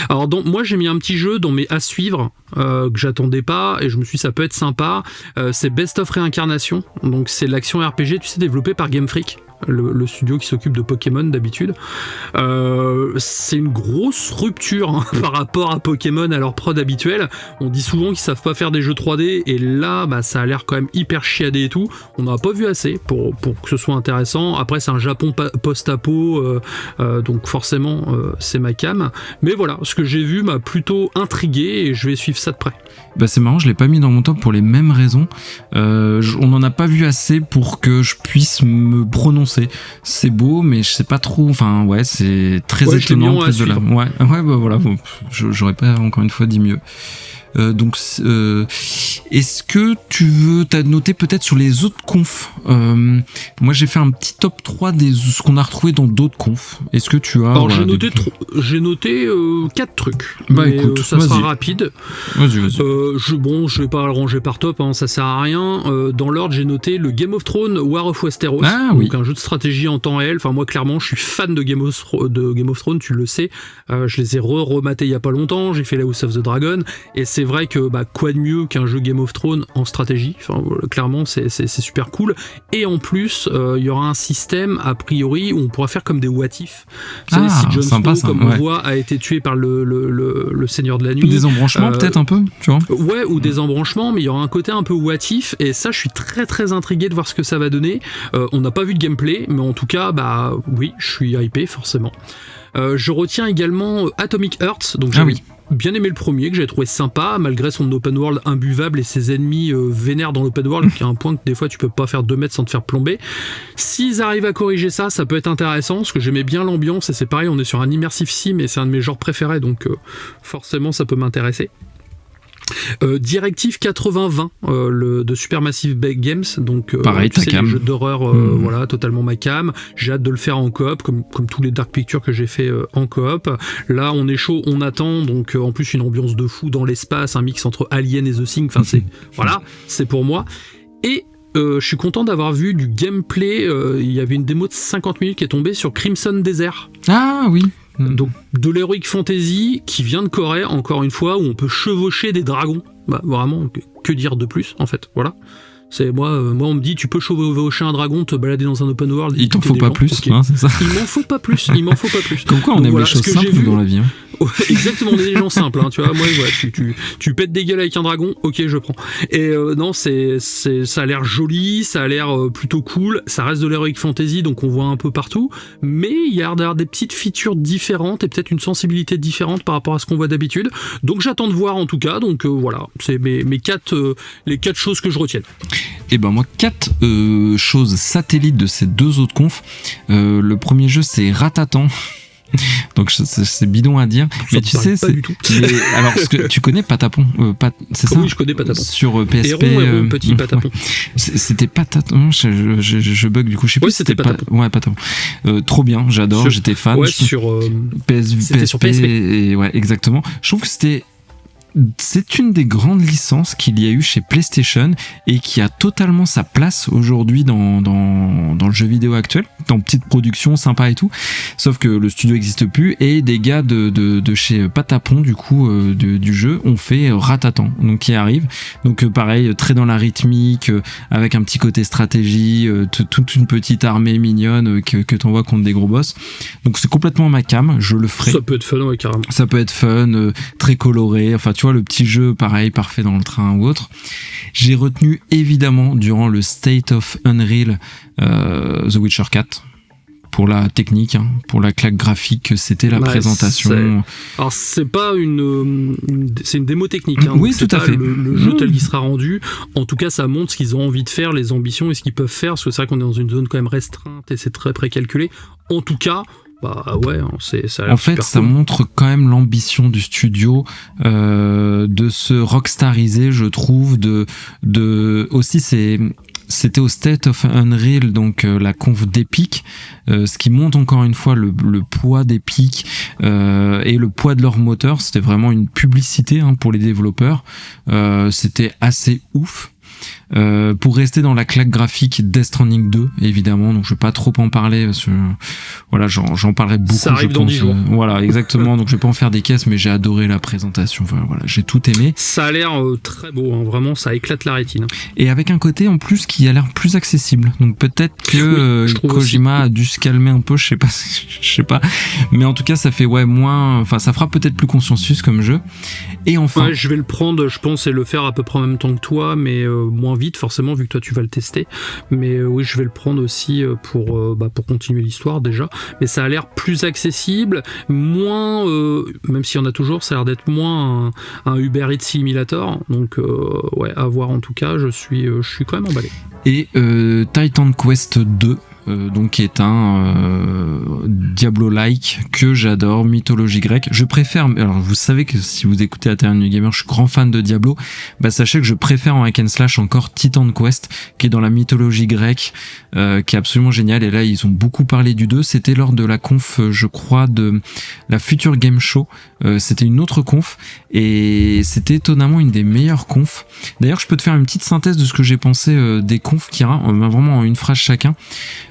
S2: Alors moi j'ai mis un petit jeu dans mes à suivre que j'attendais pas et je me suis dit ça peut être sympa, c'est Best of Réincarnation, donc c'est l'action RPG, tu sais, développé par Game Freak, le studio qui s'occupe de Pokémon d'habitude. C'est une grosse rupture par rapport à Pokémon, à leur prod habituelle. On dit souvent qu'ils savent pas faire des jeux 3D et là bah, ça a l'air quand même hyper chiadé et tout. On n'en a pas vu assez pour que ce soit intéressant. Après c'est un Japon post-apo, donc forcément c'est ma cam. Mais voilà, ce que j'ai vu m'a plutôt intrigué et je vais suivre ça de près.
S1: Bah c'est marrant, je l'ai pas mis dans mon top pour les mêmes raisons. On n'en a pas vu assez pour que je puisse me prononcer. C'est beau, mais je sais pas trop. Enfin, ouais, c'est très étonnant. Plus de la... Ouais, bah voilà. Bon, j'aurais pas encore une fois dit mieux. Donc, est-ce que tu veux t'as noté peut-être sur les autres confs? Moi, j'ai fait un petit top 3 de ce qu'on a retrouvé dans d'autres confs. Est-ce que tu as...
S2: Alors, j'ai noté 4 trucs.
S1: Bah
S2: mais,
S1: écoute,
S2: ça sera rapide.
S1: Vas-y.
S2: Je vais pas le ranger par top, hein, ça sert à rien. Dans l'ordre, j'ai noté le Game of Thrones War of Westeros. Donc un jeu de stratégie en temps réel. Enfin, moi, clairement, je suis fan de Game of Thrones, tu le sais. Je les ai rematés il y a pas longtemps. J'ai fait la House of the Dragon. Et c'est vrai que quoi de mieux qu'un jeu Game of Thrones en stratégie. Enfin, clairement, c'est super cool. Et en plus, il y aura un système, a priori, où on pourra faire comme des what if. Vous savez, si Jon Snow, comme on voit, a été tué par le Seigneur de la Nuit.
S1: Des embranchements, peut-être un peu, tu vois.
S2: Ouais, ou des embranchements, mais il y aura un côté un peu what if. Et ça, je suis très très intrigué de voir ce que ça va donner. On n'a pas vu de gameplay, mais en tout cas, bah oui, je suis hypé, forcément. Je retiens également Atomic Heart, donc j'avais bien aimé le premier, que j'avais trouvé sympa, malgré son open world imbuvable et ses ennemis vénères dans l'open world, qui est un point que des fois tu peux pas faire 2 mètres sans te faire plomber. S'ils arrivent à corriger ça, ça peut être intéressant, parce que j'aimais bien l'ambiance, et c'est pareil, on est sur un immersive sim, et c'est un de mes genres préférés, donc forcément ça peut m'intéresser. Directive 8020 de Supermassive Games, donc
S1: pareil,
S2: tu sais, les jeux d'horreur, voilà, totalement ma cam. J'ai hâte de le faire en coop, comme tous les Dark Pictures que j'ai fait en coop. Là on est chaud, on attend, donc en plus une ambiance de fou dans l'espace, un mix entre Alien et The Thing, enfin c'est voilà, c'est pour moi. Et je suis content d'avoir vu du gameplay. Il y avait une démo de 50 minutes qui est tombée sur Crimson Desert.
S1: Ah oui.
S2: Donc de l'heroic fantasy qui vient de Corée, encore une fois, où on peut chevaucher des dragons. Bah vraiment, que dire de plus en fait, voilà. C'est moi on me dit tu peux chevaucher un dragon, te balader dans un open world.
S1: Il t'en faut pas plus, okay. Hein, c'est ça.
S2: Il m'en faut pas plus.
S1: Comme quoi on aime les choses simples dans la vie. Hein.
S2: Exactement, on est des gens simples, hein, tu vois. Moi, voilà, tu pètes des gueules avec un dragon, ok, je prends. Et non, ça a l'air joli, ça a l'air plutôt cool. Ça reste de l'heroic fantasy, donc on voit un peu partout. Mais il y a des petites features différentes et peut-être une sensibilité différente par rapport à ce qu'on voit d'habitude. Donc j'attends de voir en tout cas. Donc voilà, c'est les 4 choses que je retienne.
S1: Et ben moi 4 choses satellites de ces 2 autres confs. Le premier jeu c'est Ratatan. Donc c'est bidon à dire, mais tu sais c'est alors ce que tu connais Patapon, c'est ça?
S2: Oui, je connais Patapon.
S1: Sur PSP,
S2: Héron, petit Patapon.
S1: C'était Patapon, je bug du coup, je sais plus.
S2: C'était Patapon.
S1: Ouais, Patapon. Trop bien, j'adore, j'étais fan.
S2: Ouais, sur
S1: PSP,
S2: sur PSP.
S1: Et ouais, exactement. Je trouve que c'est une des grandes licences qu'il y a eu chez PlayStation et qui a totalement sa place aujourd'hui dans le jeu vidéo actuel, en petite production sympa et tout, sauf que le studio n'existe plus et des gars de chez Patapon du coup du jeu ont fait Ratatan, donc qui arrive, donc pareil, très dans la rythmique, avec un petit côté stratégie, toute une petite armée mignonne que t'envoies contre des gros boss, donc c'est complètement ma cam, je le ferai.
S2: Ça peut être fun, ouais, carrément.
S1: Ça peut être fun, très coloré, enfin tu vois, le petit jeu pareil, parfait dans le train ou autre. J'ai retenu évidemment durant le State of Unreal The Witcher 4 pour la technique, hein, pour la claque graphique que c'était la présentation.
S2: Alors c'est pas c'est une démo technique, hein,
S1: oui, tout à fait.
S2: Le jeu tel qu'il sera rendu, en tout cas ça montre ce qu'ils ont envie de faire, les ambitions et ce qu'ils peuvent faire, parce que c'est vrai qu'on est dans une zone quand même restreinte et c'est très précalculé. En tout cas, bah ouais, ça a l'air
S1: en fait, ça
S2: cool.
S1: montre quand même l'ambition du studio de se rockstariser, je trouve. Aussi, c'était au State of Unreal, donc la conf d'Epic, ce qui montre encore une fois le poids d'Epic et le poids de leur moteur. C'était vraiment une publicité pour les développeurs. C'était assez ouf. Pour rester dans la claque graphique, Death Stranding 2 évidemment, donc je vais pas trop en parler parce que voilà, j'en parlerai beaucoup.
S2: Ça arrive dans 10 jours.
S1: Voilà, exactement. Donc je vais pas en faire des caisses, mais j'ai adoré la présentation. Enfin, voilà, j'ai tout aimé.
S2: Ça a l'air très beau, vraiment, ça éclate la rétine.
S1: Et avec un côté en plus qui a l'air plus accessible. Donc peut-être que Kojima a dû se calmer un peu, je sais pas. Mais en tout cas, ça fait moins. Enfin, ça fera peut-être plus consensus comme jeu. Et enfin,
S2: je vais le prendre, je pense, et le faire à peu près en même temps que toi, mais moins vite forcément vu que toi tu vas le tester, mais oui, je vais le prendre aussi pour continuer l'histoire déjà, mais ça a l'air plus accessible, moins même s'il y en a toujours, ça a l'air d'être moins un Uber Eats Simulator, donc à voir. En tout cas, je suis quand même emballé.
S1: Et Titan Quest 2, donc qui est un Diablo-like que j'adore, mythologie grecque. Je préfère, alors vous savez que si vous écoutez Atelier New Gamer, je suis grand fan de Diablo, sachez que je préfère en hack and slash encore Titan Quest, qui est dans la mythologie grecque, qui est absolument génial. Et là, ils ont beaucoup parlé du 2, c'était lors de la conf, je crois, de la Future Game Show. C'était une autre conf, et c'était étonnamment une des meilleures confs. D'ailleurs, je peux te faire une petite synthèse de ce que j'ai pensé des confs, Kira, vraiment en une phrase chacun.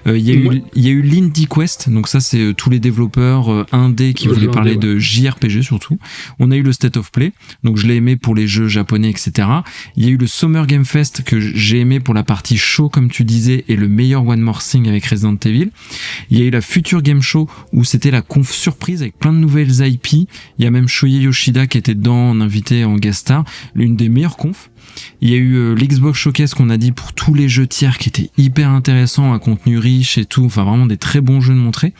S1: Il y a eu l'Indie Quest, donc ça c'est tous les développeurs indés qui voulaient parler de JRPG surtout. On a eu le State of Play, donc je l'ai aimé pour les jeux japonais, etc. Il y a eu le Summer Game Fest que j'ai aimé pour la partie show comme tu disais, et le meilleur One More Thing avec Resident Evil. Il y a eu la Future Game Show où c'était la conf surprise avec plein de nouvelles IP. Il y a même Shohei Yoshida qui était dedans en invité en guest star, l'une des meilleures confs. Il y a eu l'Xbox Showcase qu'on a dit pour tous les jeux tiers qui était hyper intéressant, un contenu riche et tout, enfin vraiment des très bons jeux de montrer.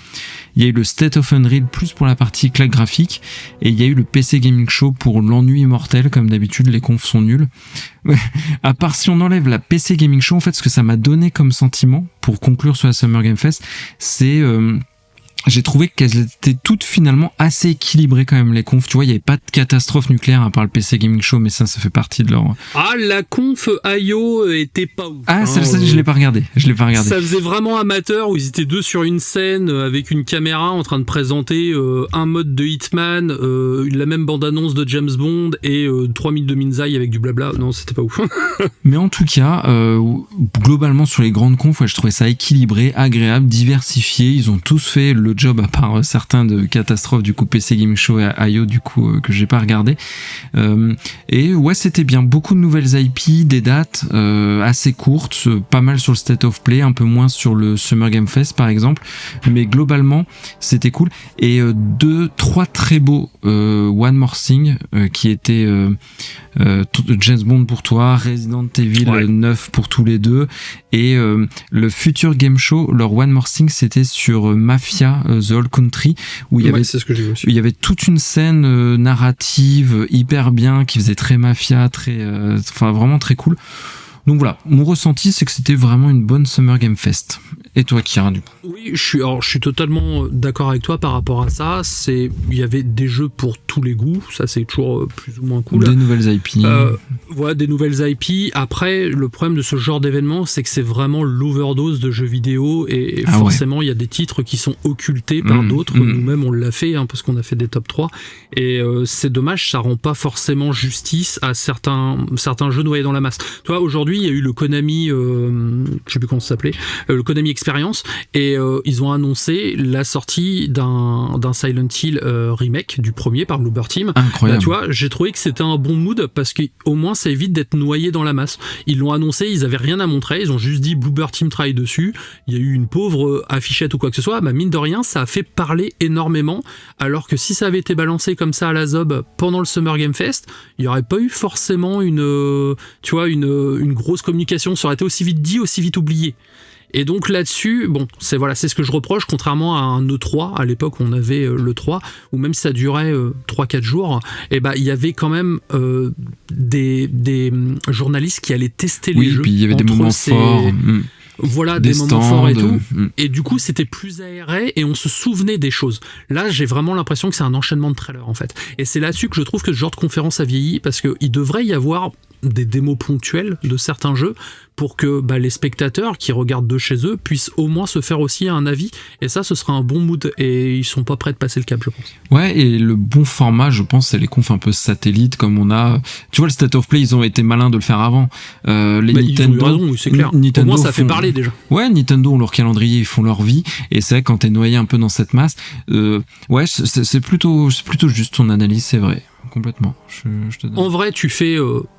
S1: Il y a eu le State of Unreal plus pour la partie claque graphique, et il y a eu le PC Gaming Show pour l'ennui immortel, comme d'habitude les confs sont nuls. À part si on enlève la PC Gaming Show, en fait ce que ça m'a donné comme sentiment, pour conclure sur la Summer Game Fest, c'est... j'ai trouvé qu'elles étaient toutes finalement assez équilibrées quand même, les confs. Tu vois, il n'y avait pas de catastrophe nucléaire à part le PC Gaming Show, mais ça fait partie de leur...
S2: Ah, la conf IO était pas ouf.
S1: Ah, celle-ci, je l'ai pas regardé. Ça
S2: faisait vraiment amateur, où ils étaient deux sur une scène avec une caméra en train de présenter un mode de Hitman, la même bande-annonce de James Bond et 3000 de Minzai avec du blabla. Non, c'était pas ouf.
S1: Mais en tout cas, globalement sur les grandes confs, je trouvais ça équilibré, agréable, diversifié. Ils ont tous fait le job, à part certains de catastrophes du coup PC Game Show et IO du coup que j'ai pas regardé, et ouais, c'était bien, beaucoup de nouvelles IP, des dates assez courtes, pas mal sur le State of Play, un peu moins sur le Summer Game Fest par exemple, mais globalement c'était cool. Et 2-3 très beaux One More Thing qui étaient James Bond pour toi, Resident Evil 9 pour tous les deux, et le Future Game Show, leur One More Thing c'était sur Mafia The Old Country, où il y avait,
S2: c'est ce que j'ai vu aussi.
S1: Il y avait toute une scène narrative hyper bien, qui faisait très Mafia, vraiment très cool. Donc voilà, mon ressenti c'est que c'était vraiment une bonne Summer Game Fest. Et toi, Kira, du coup?
S2: Oui, je suis totalement d'accord avec toi par rapport à ça. Il y avait des jeux pour tous les goûts, ça c'est toujours plus ou moins cool.
S1: Des nouvelles IP.
S2: Voilà, des nouvelles IP. Après, le problème de ce genre d'événement, c'est que c'est vraiment l'overdose de jeux vidéo, et forcément, il y a des titres qui sont occultés par d'autres. Nous-mêmes, on l'a fait, parce qu'on a fait des top 3. Et c'est dommage, ça rend pas forcément justice à certains jeux noyés dans la masse. Toi, aujourd'hui, il y a eu le Konami, je sais plus comment ça s'appelait, le Konami Experience, et ils ont annoncé la sortie d'un Silent Hill remake du premier par Bloober Team.
S1: Incroyable.
S2: Tu vois, j'ai trouvé que c'était un bon mood, parce qu'au moins ça évite d'être noyé dans la masse. Ils l'ont annoncé, ils avaient rien à montrer, ils ont juste dit Bloober Team travaille dessus, il y a eu une pauvre affichette ou quoi que ce soit, mine de rien ça a fait parler énormément, alors que si ça avait été balancé comme ça à la zob pendant le Summer Game Fest, il n'y aurait pas eu forcément une grosse communication, ça aurait été aussi vite dit, aussi vite oublié. Et donc là-dessus, c'est ce que je reproche, contrairement à un E3, à l'époque où on avait l'E3, où même si ça durait 3-4 jours, il y avait quand même des journalistes qui allaient tester les jeux.
S1: Oui, puis il y avait des moments forts.
S2: Voilà, des moments forts et tout. Et du coup, c'était plus aéré et on se souvenait des choses. Là, j'ai vraiment l'impression que c'est un enchaînement de trailers, en fait. Et c'est là-dessus que je trouve que ce genre de conférence a vieilli, parce qu'il devrait y avoir des démos ponctuelles de certains jeux pour que les spectateurs qui regardent de chez eux puissent au moins se faire aussi un avis, et ça ce sera un bon mood, et ils sont pas prêts de passer le cap, je pense.
S1: Ouais, et le bon format, je pense, c'est les confs un peu satellites, comme on a, tu vois, le State of Play, ils ont été malins de le faire avant. Les Nintendo,
S2: ils ont eu raison, oui, c'est clair.
S1: Nintendo,
S2: au moins ça fait parler déjà.
S1: Ouais, Nintendo ont leur calendrier, ils font leur vie, et c'est vrai, quand t'es noyé un peu dans cette masse, ouais, c'est plutôt juste ton analyse, c'est vrai. Complètement. Je te donne.
S2: En vrai, tu fais,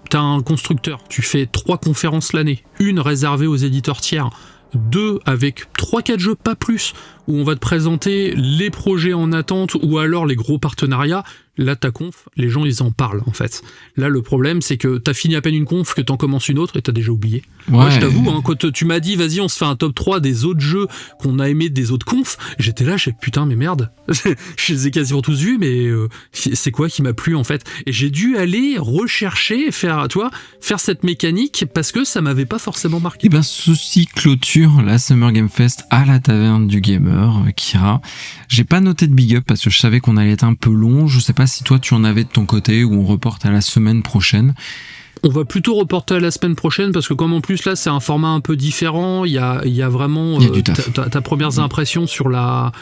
S2: t'as un constructeur, tu fais 3 conférences l'année, une réservée aux éditeurs tiers, 2 avec 3-4 jeux, pas plus, où on va te présenter les projets en attente ou alors les gros partenariats. Là, ta conf, les gens, ils en parlent, en fait. Là, le problème, c'est que t'as fini à peine une conf, que t'en commences une autre et t'as déjà oublié. Ouais. Moi, je t'avoue, quand tu m'as dit, vas-y, on se fait un top 3 des autres jeux qu'on a aimé des autres confs, j'étais là, putain, mais merde. Je les ai quasiment tous vus, mais c'est quoi qui m'a plu, en fait? Et j'ai dû aller rechercher, faire cette mécanique, parce que ça m'avait pas forcément marqué.
S1: Et ben, ceci clôture la Summer Game Fest à la Taverne du Gamer, Kira. J'ai pas noté de big up parce que je savais qu'on allait être un peu long. Je sais pas si toi tu en avais de ton côté ou on reporte à la semaine prochaine.
S2: On va plutôt reporter à la semaine prochaine parce que comme en plus là c'est un format un peu différent, il y a vraiment ta premières impressions sur la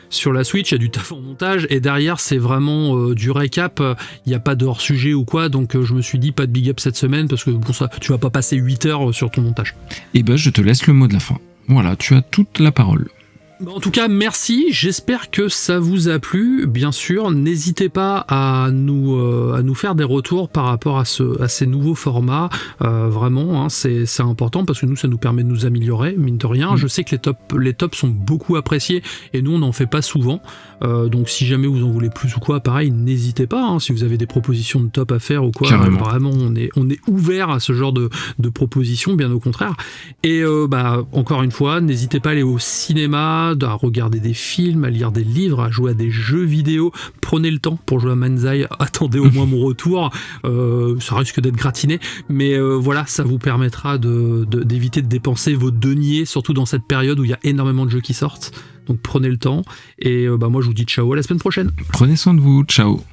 S2: Switch, il y a du taf en montage et derrière c'est vraiment du récap, il n'y a pas de hors-sujet ou quoi, donc je me suis dit pas de big up cette semaine parce que bon, ça, tu vas pas passer 8 heures sur ton montage.
S1: Et ben je te laisse le mot de la fin. Voilà, tu as toute la parole.
S2: En tout cas, merci, j'espère que ça vous a plu. Bien sûr, n'hésitez pas à nous faire des retours par rapport à ces nouveaux formats. Vraiment, hein, c'est important parce que nous, ça nous permet de nous améliorer, mine de rien. Je sais que les tops sont beaucoup appréciés et nous, on n'en fait pas souvent. Donc si jamais vous en voulez plus ou quoi, pareil, n'hésitez pas. Hein, si vous avez des propositions de top à faire ou quoi, vraiment, on est ouvert à ce genre de propositions, bien au contraire. Et encore une fois, n'hésitez pas à aller au cinéma, à regarder des films, à lire des livres, à jouer à des jeux vidéo. Prenez le temps pour jouer à Manzai, attendez au moins mon retour, ça risque d'être gratiné, mais voilà, ça vous permettra d'éviter de dépenser vos deniers, surtout dans cette période où il y a énormément de jeux qui sortent. Donc prenez le temps, et moi je vous dis ciao, à la semaine prochaine.
S1: Prenez soin de vous, ciao.